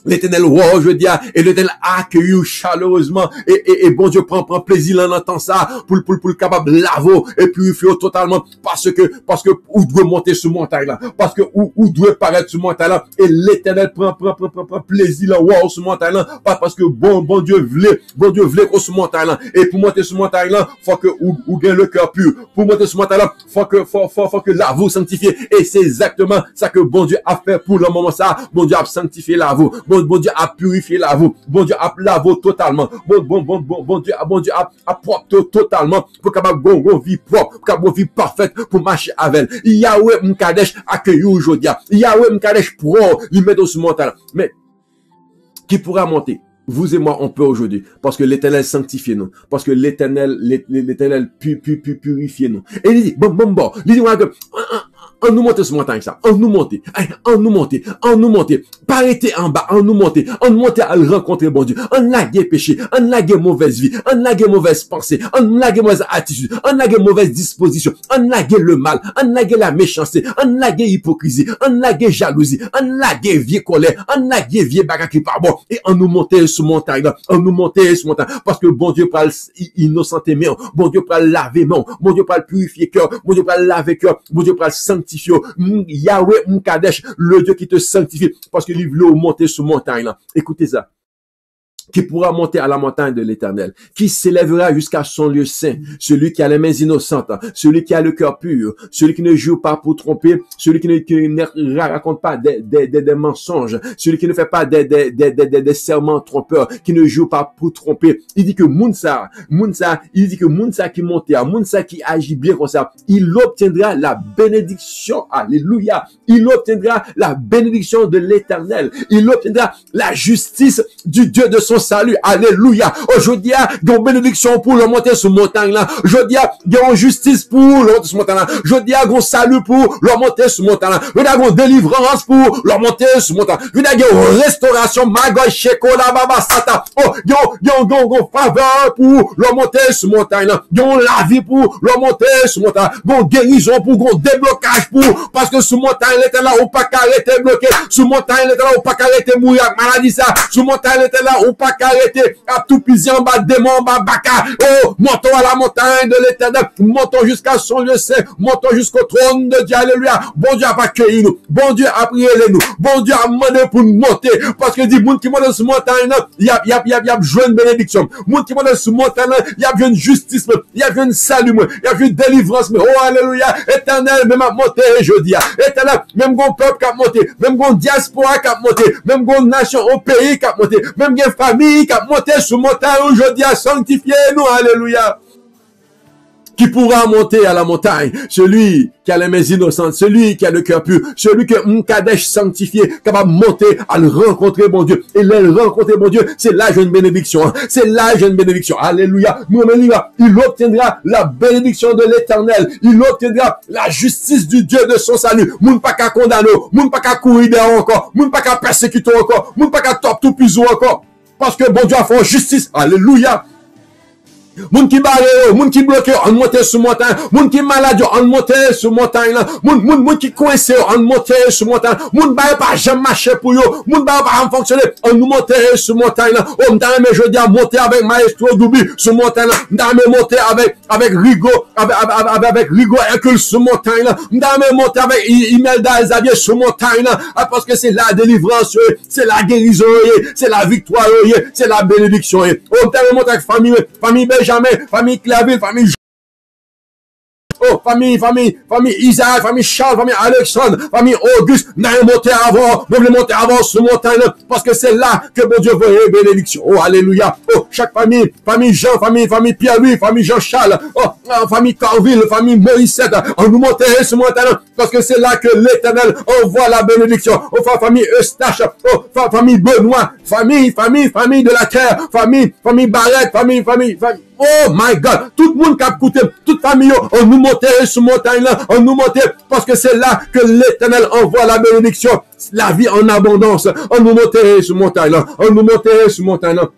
l'éternel roi, je dis, et l'éternel accueille chaleureusement, et bon Dieu prend plaisir en entend ça, pour le capable laver, et purifier totalement, parce que, où doit monter sur montagne là, parce que, où doit paraître sur montagne là, et l'éternel prend plaisir là, wow, sur montagne là, pas parce que bon Dieu voulait qu'on sur montagne là, et pour monter sur montagne là, faut que, ou gagne le cœur pur, pour monter sur montagne là, faut que la vous sanctifier, et c'est exactement ça que bon Dieu a fait pour le moment ça, bon Dieu a sanctifié la vous, bon Dieu a purifié la vous. Bon Dieu a lavé totalement. Bon Dieu a propre totalement pour capable une vie propre, pour capable une vie parfaite pour marcher avec elle. Yahweh Mkadesh accueille aujourd'hui. Yahweh Mkadesh prend, il met dans ce montagne. Mais qui pourra monter? Vous et moi, on peut aujourd'hui. Parce que l'éternel sanctifie nous. Parce que l'éternel purifie nous. Et il dit, bon. Il dit, on nous monte ce montagne, ça. On nous monte. Pas arrêter en bas, on nous monte à le rencontrer, bon Dieu. On lague péché, on lague mauvaise vie, on lague mauvaise pensée, on lague mauvaise attitude, on lague mauvaise disposition, on lague le mal, on lague la méchanceté, on lague hypocrisie, on lague jalousie, on lague vieille colère, on lague vieille bagarre qui pas bon. Et on nous monte sur montagne, là. On nous monte sur montagne. Parce que bon Dieu parle innocent et méant, bon Dieu parle laver main, bon Dieu parle purifier cœur, bon Dieu parle laver cœur, bon Dieu parle sanctifier. Yahweh Mkadesh, le Dieu qui te sanctifie, parce que il veut monter sur montagne là. Écoutez ça. Qui pourra monter à la montagne de l'Éternel, qui s'élèvera jusqu'à son lieu saint, celui qui a les mains innocentes, celui qui a le cœur pur, celui qui ne joue pas pour tromper, celui qui ne raconte pas des mensonges, celui qui ne fait pas des serments trompeurs, qui ne joue pas pour tromper. Il dit que Mounsa qui monte, Mounsa qui agit bien comme ça, il obtiendra la bénédiction, alléluia, il obtiendra la bénédiction de l'Éternel, il obtiendra la justice du Dieu de son son salut. Alléluia. Aujourd'hui, il y a une bénédiction pour le monter sur montagne là. Aujourd'hui, il y a une justice pour le monter sur montagne là. Aujourd'hui, il y a un salut pour le monter sur montagne là. Il y a une délivrance pour le monter sur montagne. Il y a une restauration. Magoy, Shekola, Baba, Sata. Oh, il y a une faveur pour le monter sur montagne là. Il y a la vie pour le monter sur montagne. Une guérison pour, un déblocage pour, parce que sur montagne, l'été là, ou pas qu'arrêter bloqué. Sur montagne, l'été là, ou pas qu'arrêter mourir avec maladie ça. Sur montagne, l'été là, ou pas qu'arrêter à tout pisier en bas, démon en bas, baka. Oh, montons à la montagne de l'éternel. Montons jusqu'à son lieu saint. Montons jusqu'au trône de Dieu. Alléluia. Bon Dieu a accueilli nous. Bon Dieu a prié nous. Bon Dieu a demandé pour nous monter. Parce que dit, moun qui monte sur montagne, il y a besoin de bénédiction. Moun qui monte sur montagne, il y a besoin de justice, il y a besoin de salut, il y a besoin de délivrance. Oh, alléluia. Éternel, même à monter, je dis. Éternel, même mon peuple qui a monté, même mon diaspora qui a monté, même mon nation au pays qui a monté, même mon famille qui a monté sur montagne, aujourd'hui à sanctifier nous, alléluia. Qui pourra monter à la montagne? Celui qui a les mains innocentes, celui qui a le cœur pur, celui que Mkadesh sanctifié, capable de monter à le rencontrer, bon Dieu. Et le rencontrer, bon Dieu, c'est là j'ai une bénédiction. C'est là j'ai une bénédiction. Alléluia. Il obtiendra la bénédiction de l'Éternel. Il obtiendra la justice du Dieu de son salut. Moun pas qu'à condamner, moun pas qu'à courir derrière encore, moun pas qu'à persécuter encore, moun pas qu'à top tout plus encore. Parce que bon Dieu a fait justice. Alléluia. Moun qui barre, moun qui bloqué, on monte sur montagne. Moun qui malade, on monte sur montagne là. Moun qui coincé, on monte sur montagne. Moun barre pas jamais marcher pour yo. Moun barre pas fonctionner, on nous monte sur montagne là. Oh, m'dame, je dis à monter avec Maestro Doubi sur montagne là. M'dame monter avec Rigo, avec Rigo Hercule sur montagne là. M'dame monter avec Imelda Xavier sur montagne là. Parce que c'est la délivrance, c'est la guérison, c'est la victoire, c'est la bénédiction. Oh, m'dame monter avec famille Benjamin, famille Clairville, famille oh, famille Isaac, famille Charles, famille Alexandre, famille Auguste, n'a monté avant, nous monter avant sur montagne, parce que c'est là que bon Dieu veut bénédiction. Oh, alléluia. Oh, chaque famille Jean, famille Pierre-Louis, famille Jean-Charles, oh, famille Carville, famille Morissette, on nous monter sur montagne, parce que c'est là que l'Éternel envoie la bénédiction. Oh, famille Eustache, oh, famille Benoît, famille de la terre, famille Barrette, famille. Oh my God, tout le monde qui a écouté, toute famille, on nous montait sur montagne là, on nous montait parce que c'est là que l'Éternel envoie la bénédiction, la vie en abondance. On nous montait sur montagne là, on nous montait sur montagne là.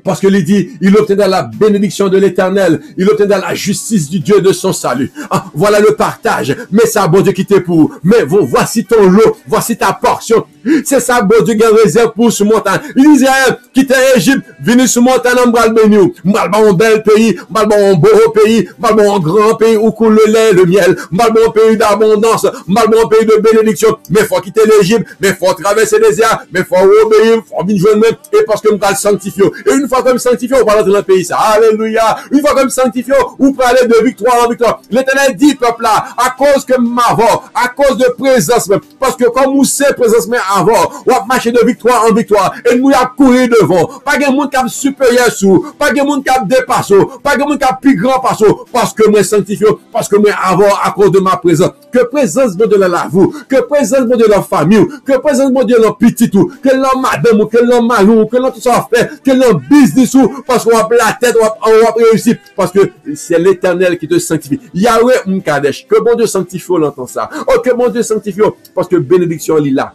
Parce que il dit, il obtiendra la bénédiction de l'Éternel, il obtiendra la justice du Dieu de son salut. Ah, voilà le partage. Mais ça, bon Dieu, qui t'est pour. Mais voici ton lot, voici ta portion. C'est ça, bon Dieu, qui réserve pour ce montagne. Israël, quitte Égypte, venez sur montagne, on va le bénir. On va un bel pays, on va un beau pays, on va un grand pays où coule le lait, le miel. On va un pays d'abondance, on va un pays de bénédiction. Mais faut quitter l'Égypte, mais faut traverser les airs, mais faut obéir, faut venir joindre même. Et parce que on va le sanctifier. Et une fois comme sanctifié, on va rentrer dans le pays, ça. Alléluia. Une fois comme sanctifié, on peut aller de victoire en victoire. L'Éternel dit, peuple là, à cause que m'avons, à cause de présence même, parce que comme vous savez présence même avant, on va marcher de victoire en victoire, et nous a courir devant. Pas de monde qui a supérieur sous, pas de monde qui a dépassé, pas de monde qui a plus grand passo, parce que moi sanctifié, parce que moi avant, à cause de ma présence. Que présence de la vous, que présence de la famille, que présence de leur petit tout, que leur madame, que leur malou, que leur tout ça fait, que leur business, parce qu'on va la tête, on va réussir, parce que c'est l'Éternel qui te sanctifie. Yahweh Mkadesh, que bon Dieu sanctifie, on entend ça. Oh, que bon Dieu sanctifie, parce que bénédiction est là.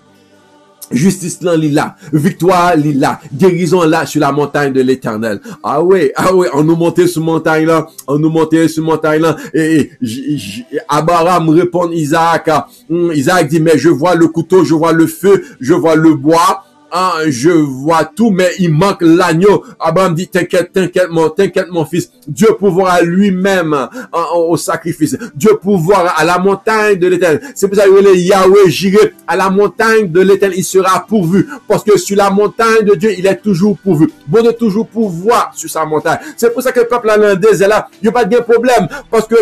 Justice là, là, victoire là, guérison là sur la montagne de l'Éternel. Ah ouais, on nous montait sur montagne là, et Abraham répond Isaac, Isaac dit mais je vois le couteau, je vois le feu, je vois le bois. Je vois tout, mais il manque l'agneau. Abraham dit, t'inquiète mon fils. Dieu pourvoira lui-même au sacrifice. Dieu pourvoira à la montagne de l'Éternel. C'est pour ça que Yahweh j'irai à la montagne de l'Éternel. Il sera pourvu. Parce que sur la montagne de Dieu, il est toujours pourvu. Bon de toujours pourvoir sur sa montagne. C'est pour ça que le peuple hollandais est là. Il n'y a pas de problème. Parce que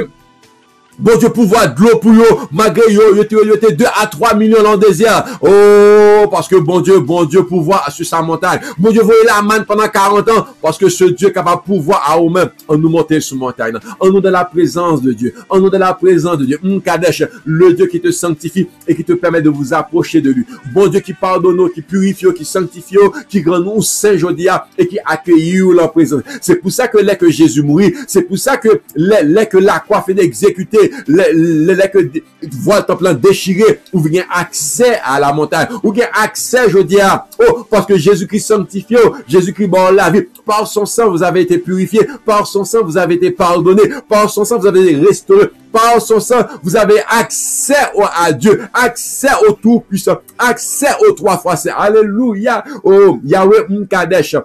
Bon Dieu, pouvoir de l'eau pour yo, malgré yo, yo te 2 à 3 millions dans le désert. Oh, parce que bon Dieu, pouvoir sur sa montagne. Bon Dieu, voyez la manne pendant 40 ans, parce que ce Dieu est capable de pouvoir à nous-mêmes, en nous monter sur montagne, en nous dans la présence de Dieu, en nous dans la présence de Dieu. Kadesh, le Dieu qui te sanctifie et qui te permet de vous approcher de lui. Bon Dieu qui pardonne, qui purifie, qui sanctifie, qui rend nous saint jodia et qui accueille la présence. C'est pour ça que là que Jésus mourit, c'est pour ça que là que la croix fait d'exécuter, les que voit le temple déchiré, ou bien accès à la montagne, ou bien accès, je dis, parce que Jésus-Christ sanctifié, Jésus-Christ bon la vie, par son sang vous avez été purifié, par son sang vous avez été pardonné, par son sang vous avez été restauré, par son sang vous avez accès à Dieu, accès au Tout-Puissant, accès aux 3 fois Saint. Alléluia, oh Yahweh Mkadesh.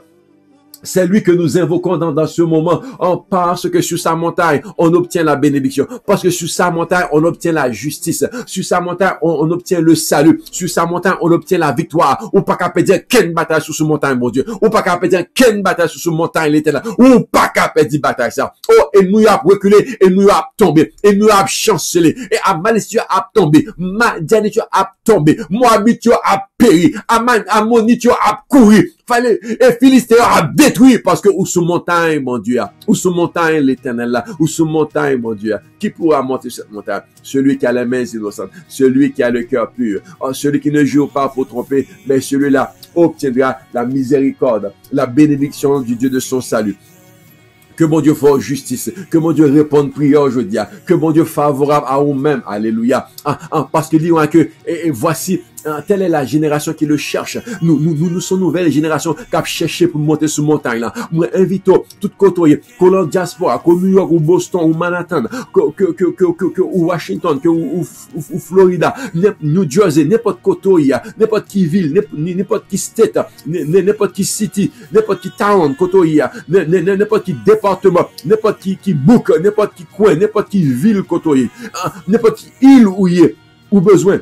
C'est lui que nous invoquons dans ce moment, parce que sur sa montagne, on obtient la bénédiction. Parce que sur sa montagne, on obtient la justice. Sur sa montagne, on obtient le salut. Sur sa montagne, on obtient la victoire. Ou pas qu'à dire qu'une bataille sur ce montagne, mon Dieu. Ou pas qu'à dire qu'une bataille sur ce montagne, l'éternel. Ou pas qu'à dire bataille, ça. Oh, et nous a reculé, et nous a tombé, et nous a chancelé, et à malicieux a tombé, Madianiture a tombé, Moabitio a péri, Ammonitio a couru. Fallait, et Philistéen a détruit, parce que ou sous montagne, mon Dieu, ou sous montagne l'éternel là, ou sous montagne, mon Dieu, qui pourra monter cette montagne? Celui qui a les mains innocentes, celui qui a le cœur pur, celui qui ne joue pas pour tromper, mais celui-là obtiendra la miséricorde, la bénédiction du Dieu de son salut. Que mon Dieu fasse justice, que mon Dieu réponde prière aujourd'hui, que mon Dieu favorable à vous-même, alléluia. Parce que disons que, et voici, telle est la génération qui le cherche. Nous sommes nouvelle génération qui a cherché pour monter sur montagne là. Moi, invitons tout côté, que diaspora, que New York ou Boston ou Manhattan, que Washington, ou Florida, New Jersey, n'importe côté, n'importe qui ville, n'importe qui state, n'importe qui city, n'importe qui town, côté, n'importe qui département, n'importe qui book, n'importe qui coin, n'importe qui ville, côté, n'importe qui île où il est, ou besoin.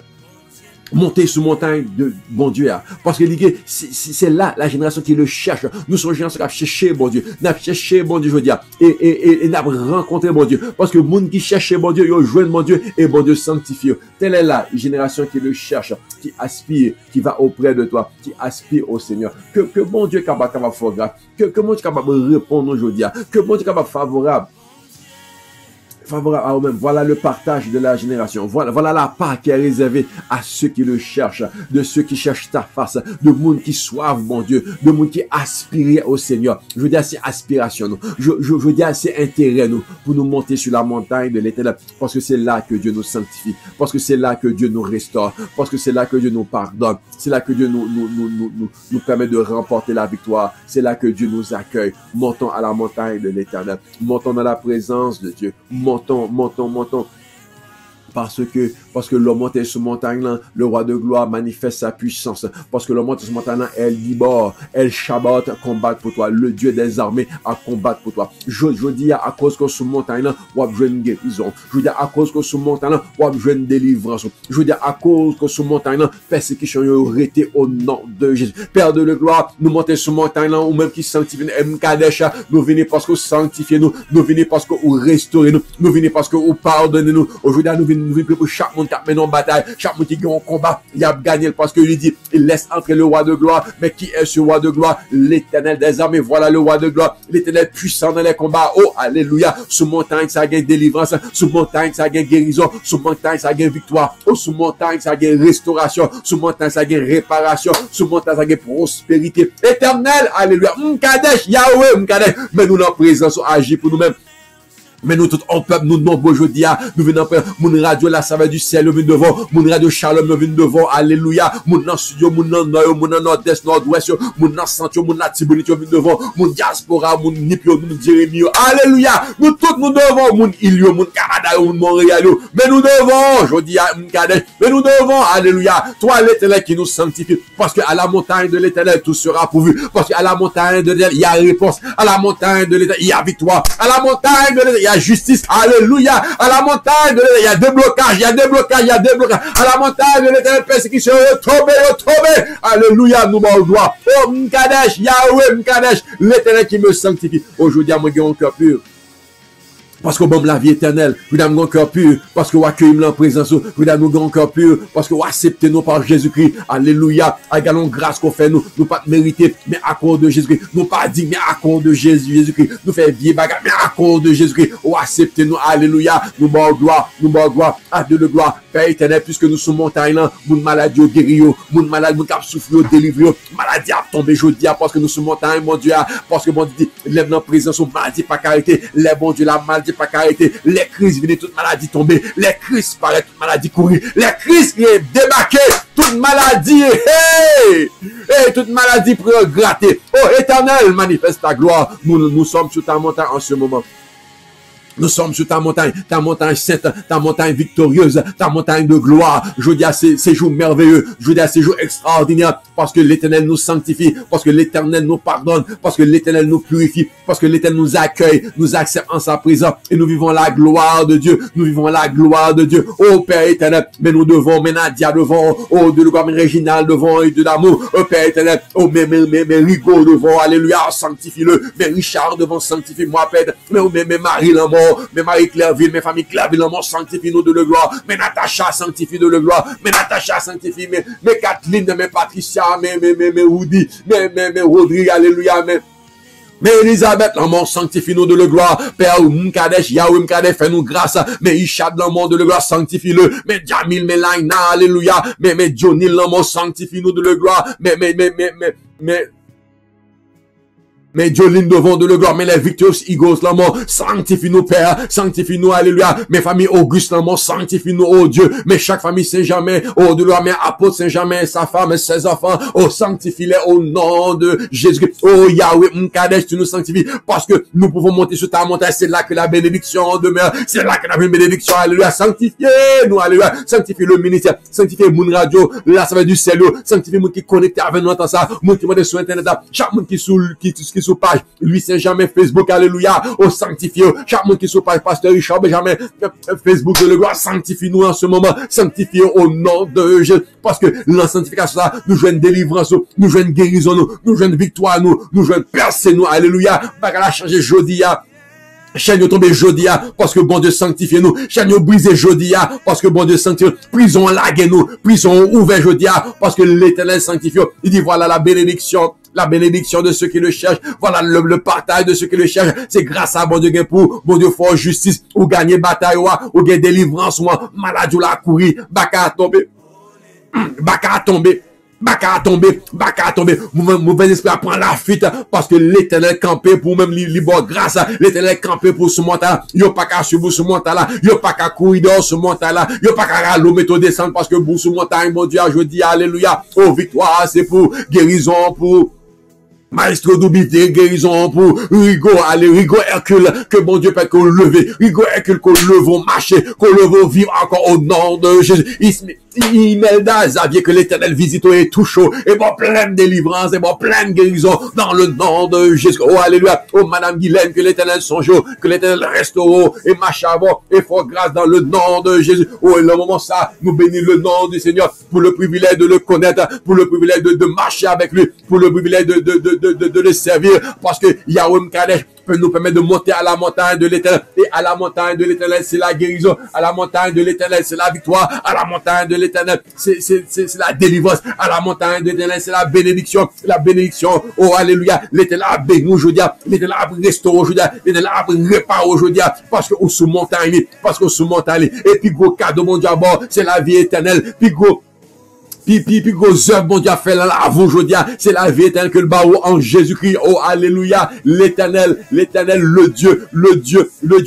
Monter sur montagne de bon Dieu, parce que c'est là la génération qui le cherche. Nous sommes génération qui a cherché bon Dieu, n'a cherché bon Dieu, je dis, et n'a rencontré bon Dieu, parce que le monde qui cherche bon Dieu, il joint bon Dieu et bon Dieu sanctifie. Telle est la génération qui le cherche, qui aspire, qui va auprès de toi, qui aspire au Seigneur. Que bon Dieu est capable de faire grâce, que bon Dieu est capable de répondre aujourd'hui, que bon Dieu est capable favorable à eux-mêmes. Voilà le partage de la génération. Voilà la part qui est réservée à ceux qui le cherchent, de ceux qui cherchent ta face, de monde qui soivent, mon Dieu, de monde qui aspirent au Seigneur. Je veux dire, c'est aspiration, nous. Je veux dire, c'est intérêt, nous, pour nous monter sur la montagne de l'Éternel, parce que c'est là que Dieu nous sanctifie, parce que c'est là que Dieu nous restaure, parce que c'est là que Dieu nous pardonne, c'est là que Dieu nous permet de remporter la victoire, c'est là que Dieu nous accueille. Montons à la montagne de l'Éternel, montons dans la présence de Dieu, montons. Parce que l'homme monte sur montagne là, le roi de gloire manifeste sa puissance. Parce que l'homme monte sur montagne là, elle libère, elle Shabbat combat pour toi. Le Dieu des armées a combattre pour toi. Je dis à cause que sur montagne là, on a besoin de guérison. Je dis à cause que sur montagne là, on a besoin de délivrance. Je dis à cause que sur montagne là, persécution est arrêtée au nom de Jésus. Père de la gloire, nous montons sur montagne là, ou même qui sanctifie Mkadesh, nous venons parce que vous sanctifiez nous, nous venons parce que vous restaurez nous, nous venons parce que vous pardonnez nous. Aujourd'hui, nous venons pour chaque monde qui a mené en bataille, chaque monde qui gagne en combat, il a gagné parce que lui dit, il laisse entrer le roi de gloire. Mais qui est ce roi de gloire? L'Éternel des armées. Voilà le roi de gloire, l'Éternel puissant dans les combats. Oh, alléluia. Sous montagne, ça gagne délivrance. Sous montagne, ça gagne guérison. Sous montagne, ça gagne victoire. Oh, sous montagne, ça gagne restauration. Sous montagne, ça gagne réparation. Sous montagne, ça gagne prospérité. Éternel, alléluia. Mkadesh, Yahweh, Mkadesh. Mais nous, notre présence, agit pour nous-mêmes. Mais nous tout en peuple, nous nombreux aujourd'hui, nous venons après, mon radio la saveur du ciel, nous venons devant, mon radio Shalom, nous venons devant, alléluia, mon nan studio, mon nan noyo, mon nan nord-est, nord-ouest, mon nan centre, mon nan tibonite, nous venons devant, mon diaspora, mon nipio, mon Jérémie, alléluia, nous tous nous devons, mon Ilio, mon Canada, mon Montréal, mais nous devons, je dis à Mkadesh, mais nous devons, alléluia, toi l'Éternel qui nous sanctifie, parce qu'à la montagne de l'Éternel, tout sera pourvu, parce qu'à la montagne de l'Éternel, il y a réponse, à la montagne de l'Éternel, il y a victoire, à la montagne de l'Éternel, il y a justice, alléluia, à la montagne de l'Éternel, il y a déblocage, il y a déblocage, il y a déblocage, à la montagne de l'Éternel, persécution, tombé, alléluia, nous m'en gloire, oh Mkadesh, Yahweh Mkadesh, l'Éternel qui me sanctifie, aujourd'hui à mon cœur pur, Parce que bon la vie éternelle, vous avez mon cœur pur, parce que vous accueillez en présence, vous avez mon cœur pur, parce que vous acceptez nous par Jésus-Christ. Alléluia. Égalons grâce qu'on fait nous pas mériter, mais à cause de Jésus-Christ. Nous pas dit, mais à cause de Jésus-Christ. Nous fait vieille bagarre, mais à cause de Jésus-Christ. Vous acceptez nous. Alléluia. Nous bon gloire, à Dieu de gloire. Père éternel, puisque nous sommes montagne là, mon maladie au guéri, mon malade, mon cap souffrir au délivrer, maladie a tombé jeudi, parce que nous sommes montagne, mon Dieu, parce que mon Dieu, lève dans présence, maladie pas carité, les bon Dieu, la maladie pas carité, les crises viennent, toute maladie tomber, les crises paraît, toute maladie courir, les crises viennent débarquer, toute maladie, toute maladie pour gratter. Oh éternel, manifeste ta gloire. Nous sommes sur ta montagne en ce moment. Nous sommes sur ta montagne sainte, ta montagne victorieuse, ta montagne de gloire. Je dis à ces jours merveilleux, je dis à ces jours extraordinaires, parce que l'Éternel nous sanctifie, parce que l'Éternel nous pardonne, parce que l'Éternel nous purifie, parce que l'Éternel nous accueille, nous accepte en sa présence, et nous vivons la gloire de Dieu, nous vivons la gloire de Dieu. Oh Père éternel, mais nous devons, mais Nadia devant, oh de gloire, mais Réginal devant, et de l'amour, oh Père éternel, oh mais Rigaud devant, alléluia, sanctifie-le, mais Richard devant, sanctifie-moi, Père, mais Marie l'amour, mais Marie-Clairville, mes familles Clairville, mon sanctifie-nous de le gloire. Mais Natacha sanctifie de le gloire. Mais Natacha sanctifie, mais Kathleen, mais Patricia, mais Woody, mais Rodrigue, alléluia, mais Elisabeth, l'amour, sanctifie-nous de le gloire. Père Mkadesh, Yahweh Mkadesh, fais-nous grâce. Mais Ishad, l'amour de le gloire, sanctifie-le. Mais Jamil, mais Laina, alléluia. Mais Johnny, l'amour, sanctifie-nous de le gloire. Mais Jolene devant de le gloire, mais les Victorious Eagles, l'amour, sanctifie-nous, Père, sanctifie-nous, alléluia. Mes familles Auguste, l'amour, sanctifie-nous, oh Dieu. Mais chaque famille Saint-Germain, oh de gloire, mais apôtre Saint-Germain, sa femme, ses enfants, oh sanctifie-les au nom de Jésus. Oh Yahweh, Mkadesh, tu nous sanctifies, parce que nous pouvons monter sur ta montagne, c'est là que la bénédiction demeure, c'est là que la bénédiction, alléluia. Sanctifiez-nous, alléluia. Sanctifiez le ministère, sanctifiez Moon Radio, là ça va du ciel, sanctifiez moun qui connecté avec nous, entend ça, moun qui monte sur Internet, chaque moun qui sous page, lui Saint-Germain, Facebook, alléluia, oh sanctifie, chaque monde qui sous page, pasteur Richard Benjamin, Facebook de le gloire, sanctifie-nous en ce moment, sanctifie au nom de Jésus, parce que la sanctification, nous jouons délivrance, nous jouons guérison, nous jouons victoire, nous jouons percée, nous, alléluia, bagala changer jodia. Chaîne tombé jodia, parce que bon Dieu sanctifie nous. Chaîne brisé jodia, parce que bon Dieu sanctifie. Prison lagué nous. Prison ouvert jodia, parce que l'Éternel sanctifie. Il dit voilà la bénédiction de ceux qui le cherchent. Voilà le partage de ceux qui le cherchent. C'est grâce à bon Dieu pour bon Dieu fort justice, ou gagner bataille, ou gagner délivrance, ou malade ou la courir, baka tomber. Baka a tombé. Mauvais esprit prend la fuite parce que l'Éternel campé pour même libre grâce. L'Éternel campé pour ce montant. Yo pas qu'à suivre ce montant là. Yo pas qu'à courir dans ce montant là. Yo pas qu'à râler méthode descendre parce que pour ce montagne, mon Dieu, je dis alléluia. Oh, victoire, c'est pour guérison, pour Maestro d'Oubité, guérison pour Rigo, allez, Rigo Hercule, que bon Dieu peut qu'on lever, Rigo Hercule qu'on levons marcher, qu'on levons vivre encore au nom de Jésus. Imelda, Xavier, que l'Éternel visite et touche, et bon pleine délivrance, et bon pleine guérison dans le nom de Jésus. Oh, alléluia. Oh, Madame Guylaine, que l'Éternel songe, que l'Éternel restaure, et Machavon, et fort grâce dans le nom de Jésus. Oh, et le moment ça, nous bénissons le nom du Seigneur pour le privilège de le connaître, pour le privilège de marcher avec lui, pour le privilège de le servir, parce que Yahweh Mkadesh peut nous permettre de monter à la montagne de l'Éternel, et à la montagne de l'Éternel, c'est la guérison, à la montagne de l'Éternel, c'est la victoire, à la montagne de l'Éternel, c'est la délivrance, à la montagne de l'Éternel, c'est la bénédiction, oh alléluia, l'Éternel a béni aujourd'hui, l'Éternel a restauré aujourd'hui, l'Éternel a réparé aujourd'hui, parce que sous montagne, et puis gros cadeau, mon Dieu, c'est la vie éternelle, puis gros œuvre, bon Dieu, fait là, aujourd'hui, c'est la vie éternelle que le barreau en Jésus-Christ, oh, alléluia, l'éternel, le Dieu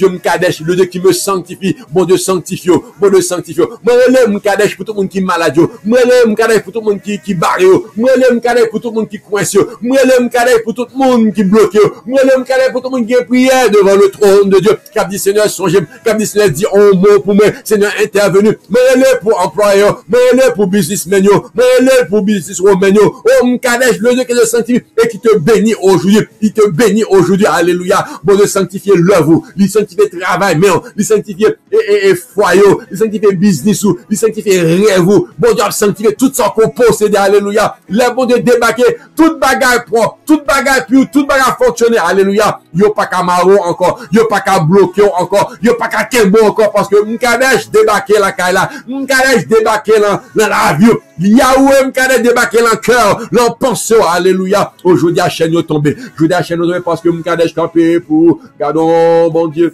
Mkadesh, le Dieu qui me sanctifie, bon Dieu sanctifie, moi, le Mkadesh pour tout le monde qui est malade, moi, le Mkadesh pour tout le monde qui barre, moi, le Mkadesh pour tout le monde qui coince, moi, le Mkadesh pour tout le monde qui bloque, moi, le Mkadesh pour tout le monde qui est prié devant le trône de Dieu, cap dit Seigneur, songez, cap dit Seigneur, dit un mot pour moi, Seigneur intervenu, moi, le pour employeur, moi, le pour businessman, mais pour business romagnot, oh Mkadesh, le Dieu qui te sanctifie et qui te bénit aujourd'hui, alléluia, bon Dieu sanctifier l'œuvre, il sanctifie le travail, mais il sanctifie et foyer, il sanctifie business ou, il sanctifie rêve ou, bon Dieu a sanctifié tout ça qu'on possède, alléluia. Le bon Dieu débarqué, toute bagarre propre, toute bagarre pure, toute bagarre fonctionner, alléluia. Yo pas qu'à maro encore, yo pas qu'à bloquer encore, yo pas qu'à kembo encore, parce que Mkadesh débarqué la kaila, Mkadesh débarqué dans la vie, Yahweh Mkadesh débarqué dans le cœur, dans pensée, alléluia. Aujourd'hui, la chaîne est tombée. Aujourd'hui, la chaîne est tombée parce que Mkadesh campé pour, gardons, bon Dieu.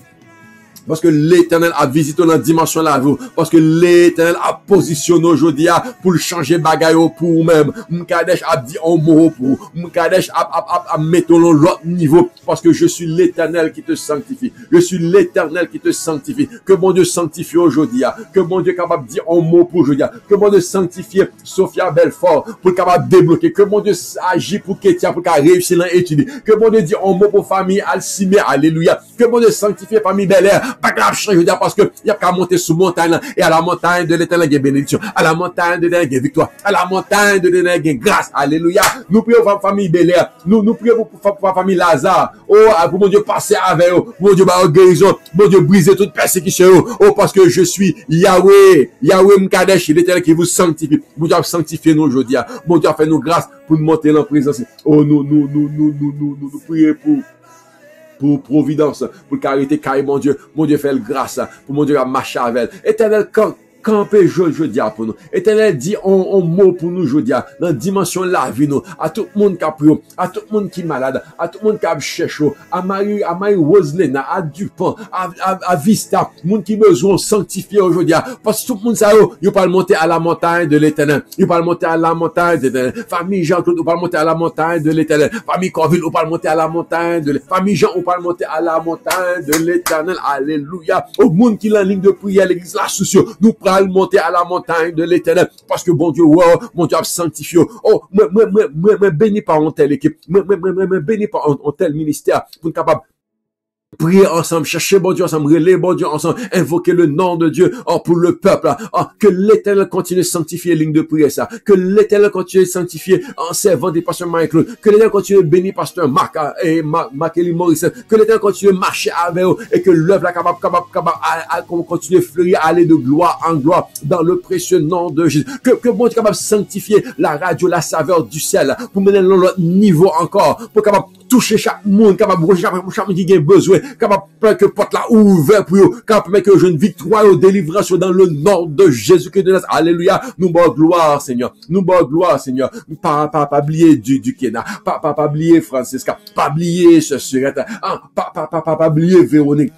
Parce que l'Éternel a visité dans la dimension la vie. Parce que l'Éternel a positionné aujourd'hui pour changer bagaille pour vous-même. Mkadesh a dit un mot pour Mkadesh a mettre l'autre niveau. Parce que je suis l'Éternel qui te sanctifie. Je suis l'Éternel qui te sanctifie. Que mon Dieu sanctifie aujourd'hui. Que mon Dieu est capable de dire un mot pour aujourd'hui. Que mon Dieu sanctifie Sophia Belfort pour capable débloquer. Que mon Dieu agit pour Kétia pour qu'elle réussisse l'étude. Que mon Dieu dit un mot pour famille Alcimé. Alléluia. Que mon Dieu sanctifie famille Bel-Air. Pas grave, je veux dire, parce que il y a qu'à monter sous montagne, et à la montagne de l'Éternel, il y a bénédiction. À la montagne de l'Éternel, il y a victoire. À la montagne de l'Éternel, il y a grâce. Alléluia. Nous prions pour la famille Bel-Air. Nous prions pour la famille Lazare. Oh, pour mon Dieu passer avec eux. Mon Dieu, bah, guérison. Mon Dieu, briser toute persécution. Oh, parce que je suis Yahweh. Yahweh Mkadesh, l'Éternel qui vous sanctifie. Mon Dieu, sanctifiez nous aujourd'hui. Mon Dieu, fait nous grâce pour nous monter dans la présence. Oh, nous prions pour providence, pour carité, car mon Dieu fait le grâce, pour mon Dieu a marché avec elle. Éternel, camper je dis pour nous. Éternel dit un mot pour nous je dis dans dimension la vie nous, à tout le monde qui a pris, à tout le monde qui est malade, à tout le monde qui a cherché, à Marie Roselena, à Dupont, à Vista, monde qui besoin sanctifier aujourd'hui, parce que tout le monde ça il pas monter à la montagne de l'Éternel, il pas monter à la montagne de l'Éternel. Famille Jean-Claude, on pas monter à la montagne de l'Éternel. Famille Corville, on pas monter à la montagne de l'Éternel. Famille Jean, on pas monter à la montagne de l'Éternel. Alléluia. Au monde qui est en ligne de prière, l'église la soucieux, nous prenons monter à la montagne de l'Éternel, parce que bon Dieu, mon Dieu a sanctifié. Oh, moi, béni par en telle équipe, moi, béni par en tel ministère, pour être capable prier ensemble, chercher bon Dieu ensemble, relayer bon Dieu ensemble, invoquer le nom de Dieu, pour le peuple, que l'Éternel continue de sanctifier ligne de prière ça, que l'Éternel continue de sanctifier en servant des pasteurs Marie-Claude, que l'Éternel continue de bénir pasteur Marc et Marc-Élie Morrison, que l'Éternel continue de marcher avec eux et que l'œuvre est capable continue de fleurir, aller de gloire en gloire dans le précieux nom de Jésus, que bon Dieu est capable de sanctifier la radio, la saveur du ciel, pour mener l'autre niveau encore, pour capable toucher chaque monde, capable de chaque monde qui a besoin, capable que porte là ouvert pour eux, capable que je une victoire ou délivrance dans le nom de Jésus-Christ de Nazareth. Alléluia. Nous bon gloire, Seigneur. Nous bon gloire, Seigneur. Pas oublier du Kenya. Pas oublier Francesca. Pas oublier ce Surette. Pas oublier Véronique.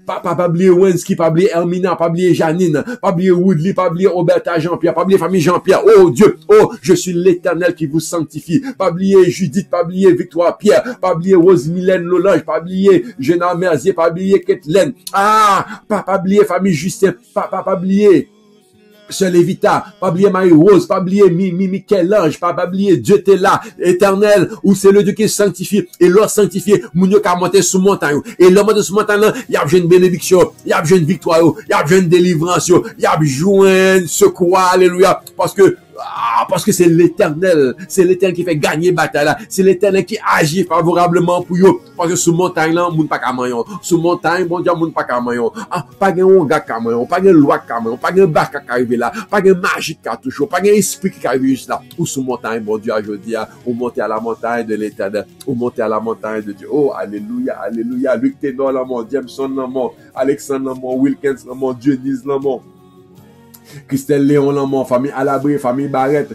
Pas oublier Wensky. Pas oublier Hermina. Pas oublier Janine. Pas oublier Woodley. Pas oublier Roberta Jean-Pierre. Pas oublier famille Jean-Pierre. Oh Dieu. Oh, je suis l'Éternel qui vous sanctifie. Pas oublier Judith. Pas oublier Victoire Pierre. Pas oublier Rose Mylène Lolange. Pas oublier Géna Mercier. Pas oublier Kathleen. Pas oublier famille Justin. Pas oublier Sœur Lévita, pas oublier Marie-Rose, pas oublier Michel-Ange, pas oublier Dieu t'es là, éternel, où c'est le Dieu qui est sanctifié, et l'or sanctifié, mounio qui a monté sous montagne, et l'homme monté sous montagne, il y a besoin de bénédiction, il y a besoin de victoire, il y a besoin de délivrance, il y a besoin de secours, alléluia, parce que c'est l'Éternel qui fait gagner bataille là, c'est l'Éternel qui agit favorablement pour eux, parce que sous montagne là, moun pas kamayon, sous montagne, bon Dieu, moun pas kamayon, pas gen onga kamayon, pas gen loi kamayon, pas gen barque qui arrive là, pas gen magie qui touche, pas gen esprit qui arrive juste là, ou sous montagne, bon Dieu, je dis, ou monter à la montagne de l'Éternel, ou monter à la montagne de Dieu, oh, alléluia, alléluia, Luc Ténor là, mon Jameson là, mon Alexandre là, mon Wilkins là, mon Dionys là, mon Christelle Léon là, mon famille Alabré, famille Barrette,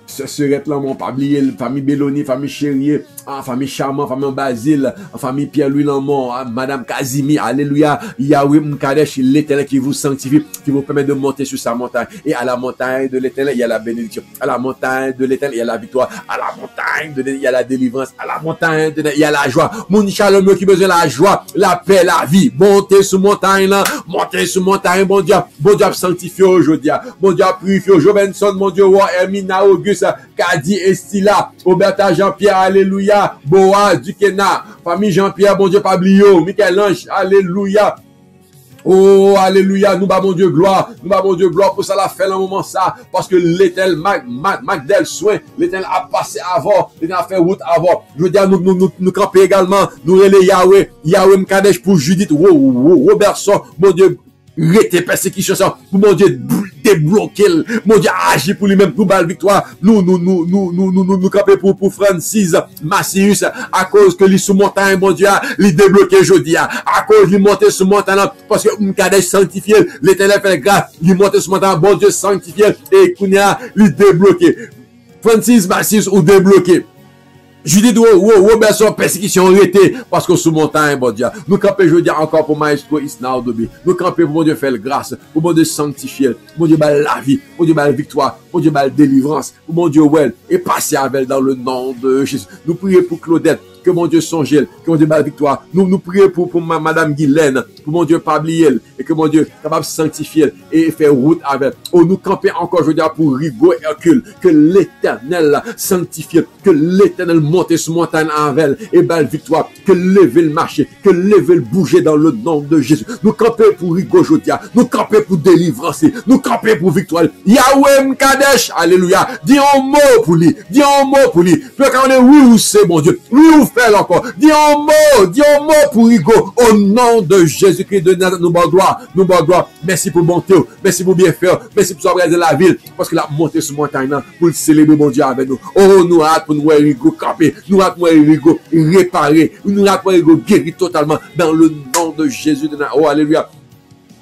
Serette là, mon pas oublier, famille Belloni, famille Chérier, famille Charmant, famille Basile, famille Pierre-Louis là, mon Madame Kazimi, alléluia, Yahweh Mkadesh, l'Éternel qui vous sanctifie, qui vous permet de monter sur sa montagne, et à la montagne de l'Éternel, il y a la bénédiction, à la montagne de l'Éternel, il y a la victoire, à la montagne de l'Éternel, il y a la délivrance, à la montagne de l'Éternel, il y a la joie, mon Shalom qui besoin de la joie, la paix, la vie, montez sur montagne là, montez sur montagne, bon Dieu sanctifié aujourd'hui, bon Dieu purifié, Jovenson, mon Dieu, roi, Hermina, Auguste, Kadi Estila, Roberta Jean-Pierre, alléluia, Boaz du Kenya, famille Jean-Pierre, bon Dieu, Pablio, Michel-Ange, alléluia. Oh, alléluia, nous mon Dieu gloire pour ça la fait le moment ça, parce que l'Éternel, Magdel soin, l'Éternel a passé avant, l'Éternel a fait route avant. Je veux dire, nous camper également, nous relais Yahweh Mkadesh pour Judith, Robertson, mon Dieu, Rete persécution ça, pour mon Dieu, débloquer, mon Dieu, agir pour lui-même, pour belle victoire. Nous camper pour Francis Macius, à cause que lui sous montagne, mon Dieu, lui débloquer jeudi, à cause lui monter sous montagne, parce que M'Kadesh sanctifié, l'éternel fait grâce, lui monter sous montagne, bon Dieu sanctifié, et Kounia, lui débloquer. Francis Macius ou débloquer. Judith Robertson, persécution arrêtée, parce que sous montagne, bon Dieu, nous camper, je veux dire, encore pour Maestro Isna Odobi, nous camper pour mon Dieu faire grâce, pour mon Dieu sanctifier, pour mon Dieu la vie, pour mon Dieu la victoire, pour mon Dieu la délivrance, pour mon Dieu well, et passer avec dans le nom de Jésus. Nous prions pour Claudette, que mon Dieu songe, que mon Dieu la victoire. Nous prions pour Madame Guylaine, pour mon Dieu pas oublier, et que mon Dieu capable de sanctifier et faire route avec. Oh, nous camper encore, je veux dire, pour Rigo et Hercule, que l'Éternel sanctifie, que l'Éternel monte sur montagne avec elle, et belle victoire, que lever le marché, que lever le bouger dans le nom de Jésus. Nous camper pour Rigo Jodia, nous camper pour délivrance, nous camper pour victoire. Yahweh M'Kadesh, alléluia. Dis un mot pour lui, dis un mot pour lui. Puis quand on est oui ou c'est mon Dieu, oui ou fait encore. Dis un mot pour Rigo, au nom de Jésus-Christ de Nazareth, nous bon gloire. Merci pour bonté, merci pour bien faire, merci pour sauver la ville, parce que la montée sur montagne, pour le célébrer mon Dieu avec nous. Oh, nous hâte pour nous Rigo camper, nous hâte pour nous Rigo réparer, nous hâte pour Rigo guérir totalement, dans le nom de Jésus de Nazareth. Oh, alléluia.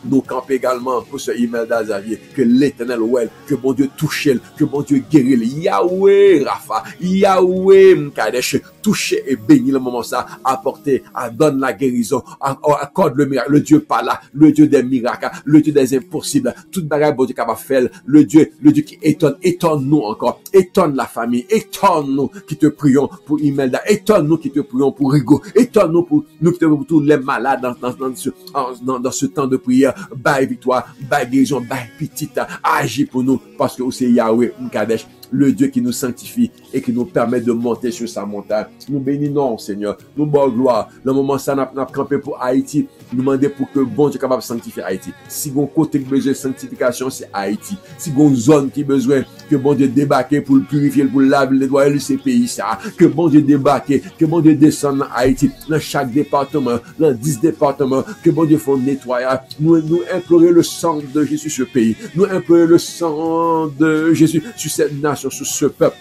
Nous campons également pour ce Imelda Xavier, que l'Éternel ouel, que mon Dieu touche, que mon Dieu guérit, Yahweh Rapha, Yahweh M'Kadesh, touche et bénit le moment ça, apporter, donne la guérison, accorde le miracle, le Dieu pas là, le Dieu des miracles, le Dieu des impossibles, toute bagarre bon Dieu capable de faire, le Dieu qui étonne-nous encore, étonne la famille, étonne-nous qui te prions pour Imelda, étonne-nous qui te prions pour Rigo, étonne-nous pour nous qui te prions pour tous les malades dans ce temps de prière. Bye victoire, bye guérison, bye petite, agis pour nous, parce que c'est Yahweh M'Kadesh, le Dieu qui nous sanctifie et qui nous permet de monter sur sa montagne. Nous bénissons, Seigneur, nous bon gloire. Le moment ça n'a campé pour Haïti, nous demandons pour que bon Dieu capable de sanctifier Haïti. Si bon côté qui besoin de sanctification, c'est Haïti. Si bon zone qui besoin que bon Dieu débarque pour le purifier, pour laver les doigts de ces pays, ça, que bon Dieu débarque, que bon Dieu descende dans Haïti, dans chaque département, dans 10 départements, que bon Dieu fasse nettoyage. Nous implorons le sang de Jésus sur ce pays. Nous implorons le sang de Jésus sur cette nation, sur ce peuple.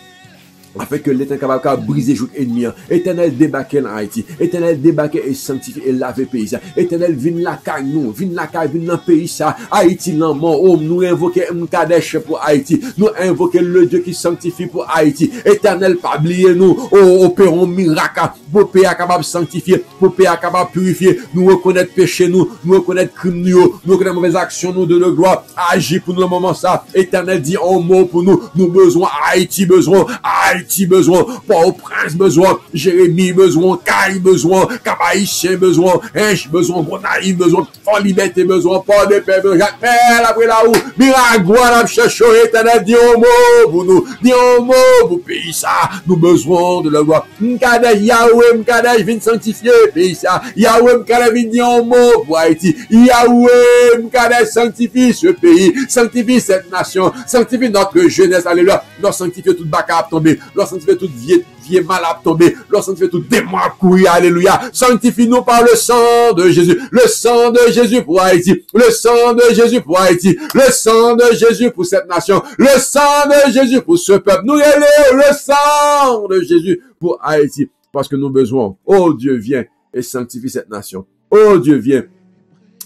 Afin que l'Éternel capable de briser joug ennemi. Éternel débarque en Haïti. Éternel débarque et sanctifie et lave pays ça. Éternel vin la caille nous, vin dans pays ça. Haïti l'enmant. Oh, nous invoquons M'Kadesh pour Haïti. Nous invoquons le Dieu qui sanctifie pour Haïti. Éternel, pas oublier nous. Oh, opérons miracle. Pour pays capable de sanctifier, pour pays capable de purifier. Nous reconnaître péché nous reconnaître crime nous reconnaître mauvaises actions nous de la gloire. Agis pour nous le moment ça. Éternel dit un mot pour nous. Nous besoin Haïti besoin. Haïti besoin, Port-au-Prince besoin, Jérémie besoin, Caille besoin, Cap-Haïtien besoin, Hinche besoin, Gonaïve besoin, Fort-Liberté besoin, Port-de-Paix besoin, Jacques-Mel après là-haut, Miragouane, cherchons, Éternel, dis un mot pour nous, dis un mot pour pays ça, nous besoin de la gloire. M'Kadesh, Yahweh M'Kadesh, viens sanctifier pays ça, Yahweh M'Kadesh, viens dire un mot pour Haïti, Yahweh M'Kadesh, sanctifie ce pays, sanctifie cette nation, sanctifie notre jeunesse, alléluia, nous sanctifier toute baka à tomber, nous sanctifier toute vieux mal à tomber, nous sanctifier tout démon à courir, alléluia, sanctifie-nous par le sang de Jésus, le sang de Jésus pour Haïti, le sang de Jésus pour Haïti, le sang de Jésus pour cette nation, le sang de Jésus pour ce peuple, nous élèvons le sang de Jésus pour Haïti, parce que nous avons besoin, oh Dieu, viens et sanctifie cette nation, oh Dieu, viens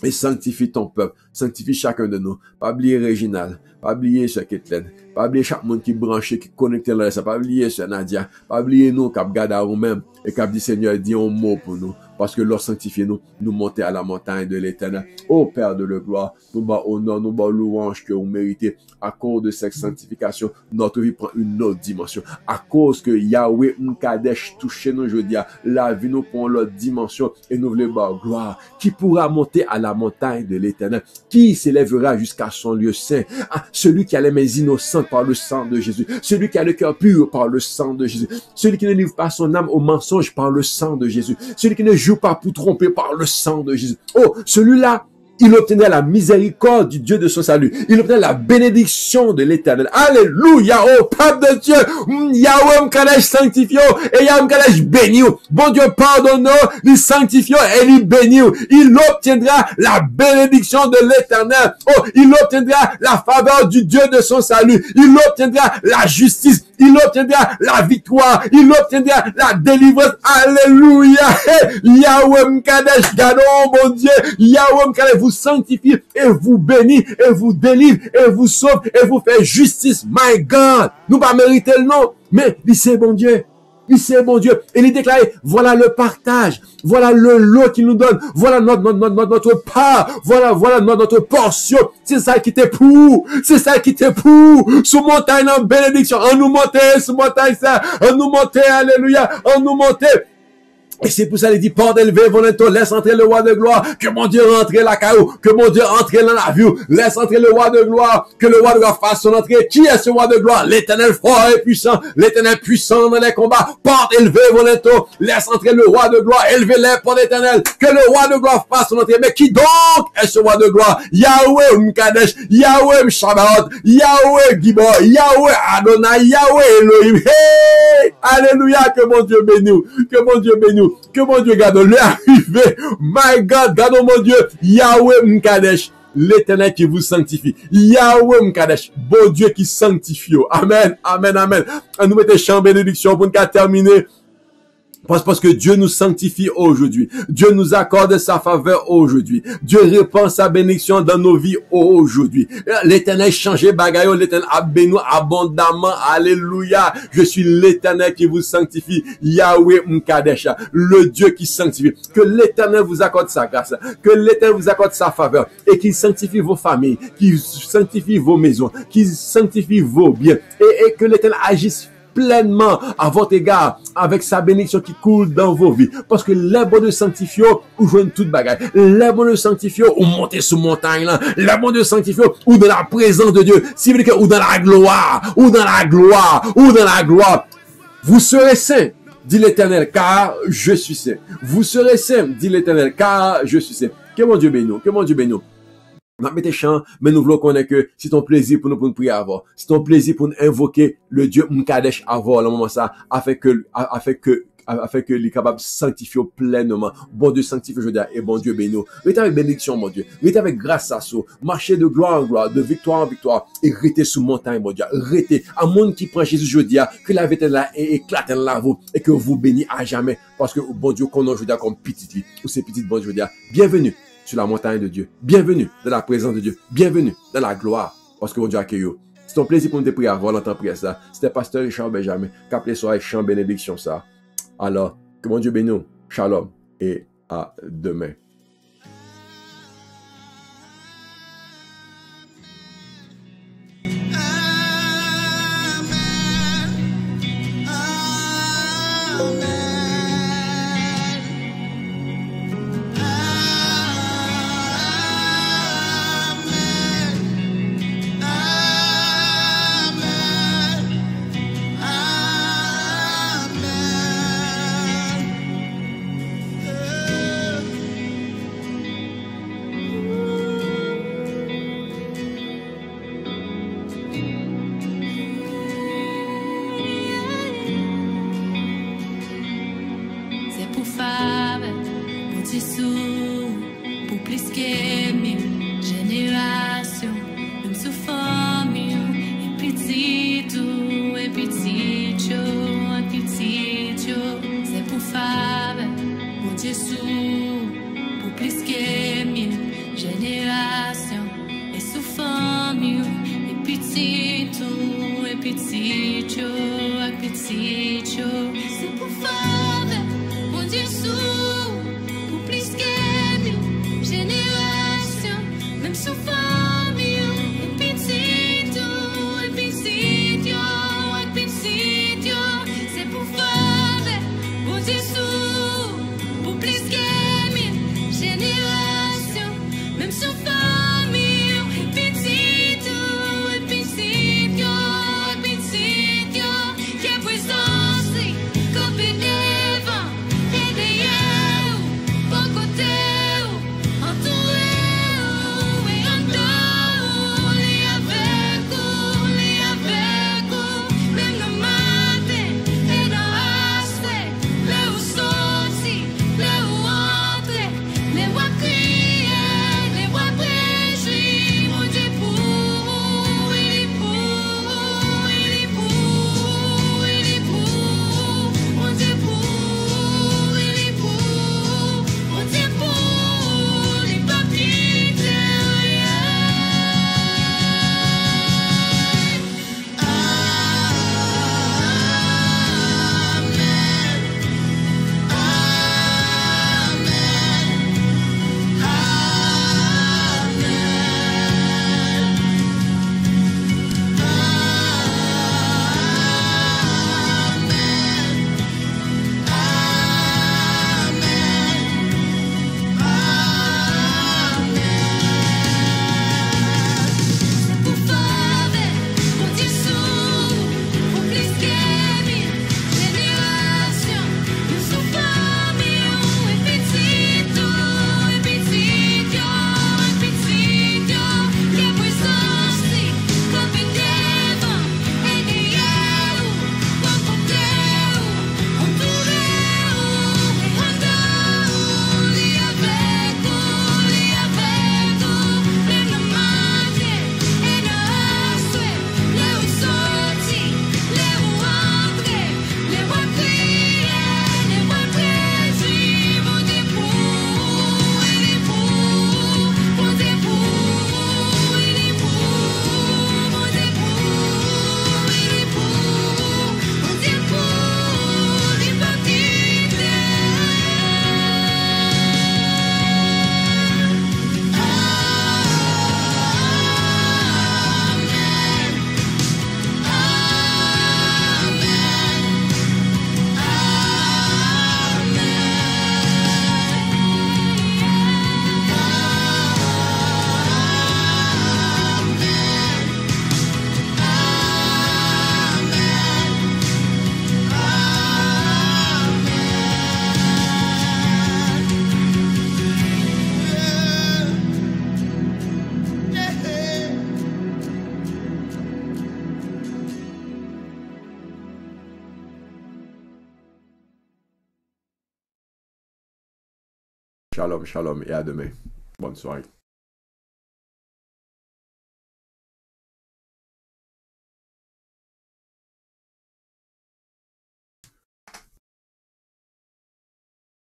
et sanctifie ton peuple, sanctifie chacun de nous, pas oublier Réginal, pas oublier ce Ketlen, pas oublier chaque monde qui est branché, qui est connecté là, pas oublier ce Nadia, pas oublier nous qui gardé à nous-mêmes et qui dit Seigneur, dis un mot pour nous, parce que leur sanctifier nous monter à la montagne de l'Éternel. Ô Père de la gloire, nous bas honneur, nous bas louange que vous méritez. À cause de cette sanctification, notre vie prend une autre dimension. À cause que Yahweh M'Kadesh touche nous aujourd'hui, la vie nous prend l'autre dimension et nous voulons bas gloire. Qui pourra monter à la montagne de l'Éternel? Qui s'élèvera jusqu'à son lieu saint? Ah, celui qui a les mains innocentes par le sang de Jésus. Celui qui a le cœur pur par le sang de Jésus. Celui qui ne livre pas son âme au mensonge par le sang de Jésus. Celui qui ne joue pas pour tromper par le sang de Jésus. Oh, celui-là, il obtiendra la miséricorde du Dieu de son salut. Il obtiendra la bénédiction de l'Éternel. Alléluia, oh Pape de Dieu, Yahweh Mkadesh sanctifio, et Yahweh Mkadesh béni. Bon Dieu, pardonne-nous, il sanctifio et il béni. Il obtiendra la bénédiction de l'Éternel. Oh, il obtiendra la faveur du Dieu de son salut. Il obtiendra la justice. Il obtiendra la victoire. Il obtiendra la délivrance. Alléluia. Yahweh Mkadesh, gardons, mon Dieu. Yahweh Mkadesh vous sanctifie et vous bénit et vous délivre et vous sauve et vous fait justice. My God. Nous pas mériter le nom, mais il sait, bon Dieu. Il sait, bon Dieu. Et il déclare, voilà le partage. Voilà le lot qu'il nous donne. Voilà notre part. Voilà notre portion. C'est ça qui t'est pour. C'est ça qui t'est pour. Sous montagne en bénédiction. On nous monter sous montagne ça. On nous monter, alléluia. On nous monter. Et c'est pour ça qu'il dit, porte élevée, volonté, laisse entrer le roi de gloire, que mon Dieu rentre la caillou, que mon Dieu entre dans la vie, laisse entrer le roi de gloire, que le roi de gloire fasse son entrée. Qui est ce roi de gloire? L'Éternel fort et puissant, l'Éternel puissant dans les combats, porte élevée, volonté, laisse entrer le roi de gloire, élevez-les pour l'Éternel, que le roi de gloire fasse son entrée. Mais qui donc est ce roi de gloire? Yahweh Mkadesh, Yahweh Mshabaot, Yahweh Gibor, Yahweh Adonai, Yahweh Elohim. Hey! Alléluia, que mon Dieu bénisse, que mon Dieu bénisse. Que mon Dieu garde l'arrivée. My God, garde mon Dieu. Yahweh Mkadesh, l'Éternel qui vous sanctifie. Yahweh Mkadesh, bon Dieu qui sanctifie. Amen, amen, amen. On nous mettez chant bénédiction pour nous terminer. Parce que Dieu nous sanctifie aujourd'hui. Dieu nous accorde sa faveur aujourd'hui. Dieu répand sa bénédiction dans nos vies aujourd'hui. L'Éternel changé bagaille, l'Éternel a béni abondamment. Alléluia. Je suis l'Éternel qui vous sanctifie. Yahweh Mkadesh, le Dieu qui sanctifie. Que l'Éternel vous accorde sa grâce. Que l'Éternel vous accorde sa faveur. Et qu'il sanctifie vos familles. Qu'il sanctifie vos maisons. Qu'il sanctifie vos biens. Et que l'Éternel agisse pleinement à votre égard avec sa bénédiction qui coule dans vos vies. Parce que les bons de sanctifio ou joignent toute bagaille. Les bons de sanctifio ou monter sous montagne là. Les bons de sanctifio ou dans la présence de Dieu. Si vous voulez que ou dans la gloire, ou dans la gloire, ou dans la gloire. Vous serez saints, dit l'Éternel, car je suis saint. Vous serez saints, dit l'Éternel, car je suis saint. Que mon Dieu bénisse, que mon Dieu bénisse. On a mis des chants, mais nous voulons connaître que c'est ton plaisir pour nous prier avant. C'est ton plaisir pour nous invoquer le Dieu Mkadesh avant, le moment ça, afin que il est capable de sanctifier pleinement. Bon Dieu sanctifie aujourd'hui et bon Dieu bénis. Restez avec bénédiction, mon Dieu. Restez avec grâce à soi. Marchez de gloire en gloire, de victoire en victoire. Et restez sous montagne, mon Dieu. Restez. À monde qui prend Jésus aujourd'hui, que la vérité là éclate en la vous et que vous bénissez à jamais. Parce que bon Dieu qu'on a aujourd'hui comme petit, ou c'est petit bon Dieu aujourd'hui. Bienvenue sur la montagne de Dieu. Bienvenue dans la présence de Dieu. Bienvenue dans la gloire. Parce que bon Dieu accueille. C'est ton plaisir pour nous prier avant l'entendre prier ça. C'était pasteur Richard Benjamin. Qu'appelez soir et chant bénédiction ça. Alors, que mon Dieu bénisse. Shalom et à demain. Poison Shalom, shalom et à demain. Bonne soirée.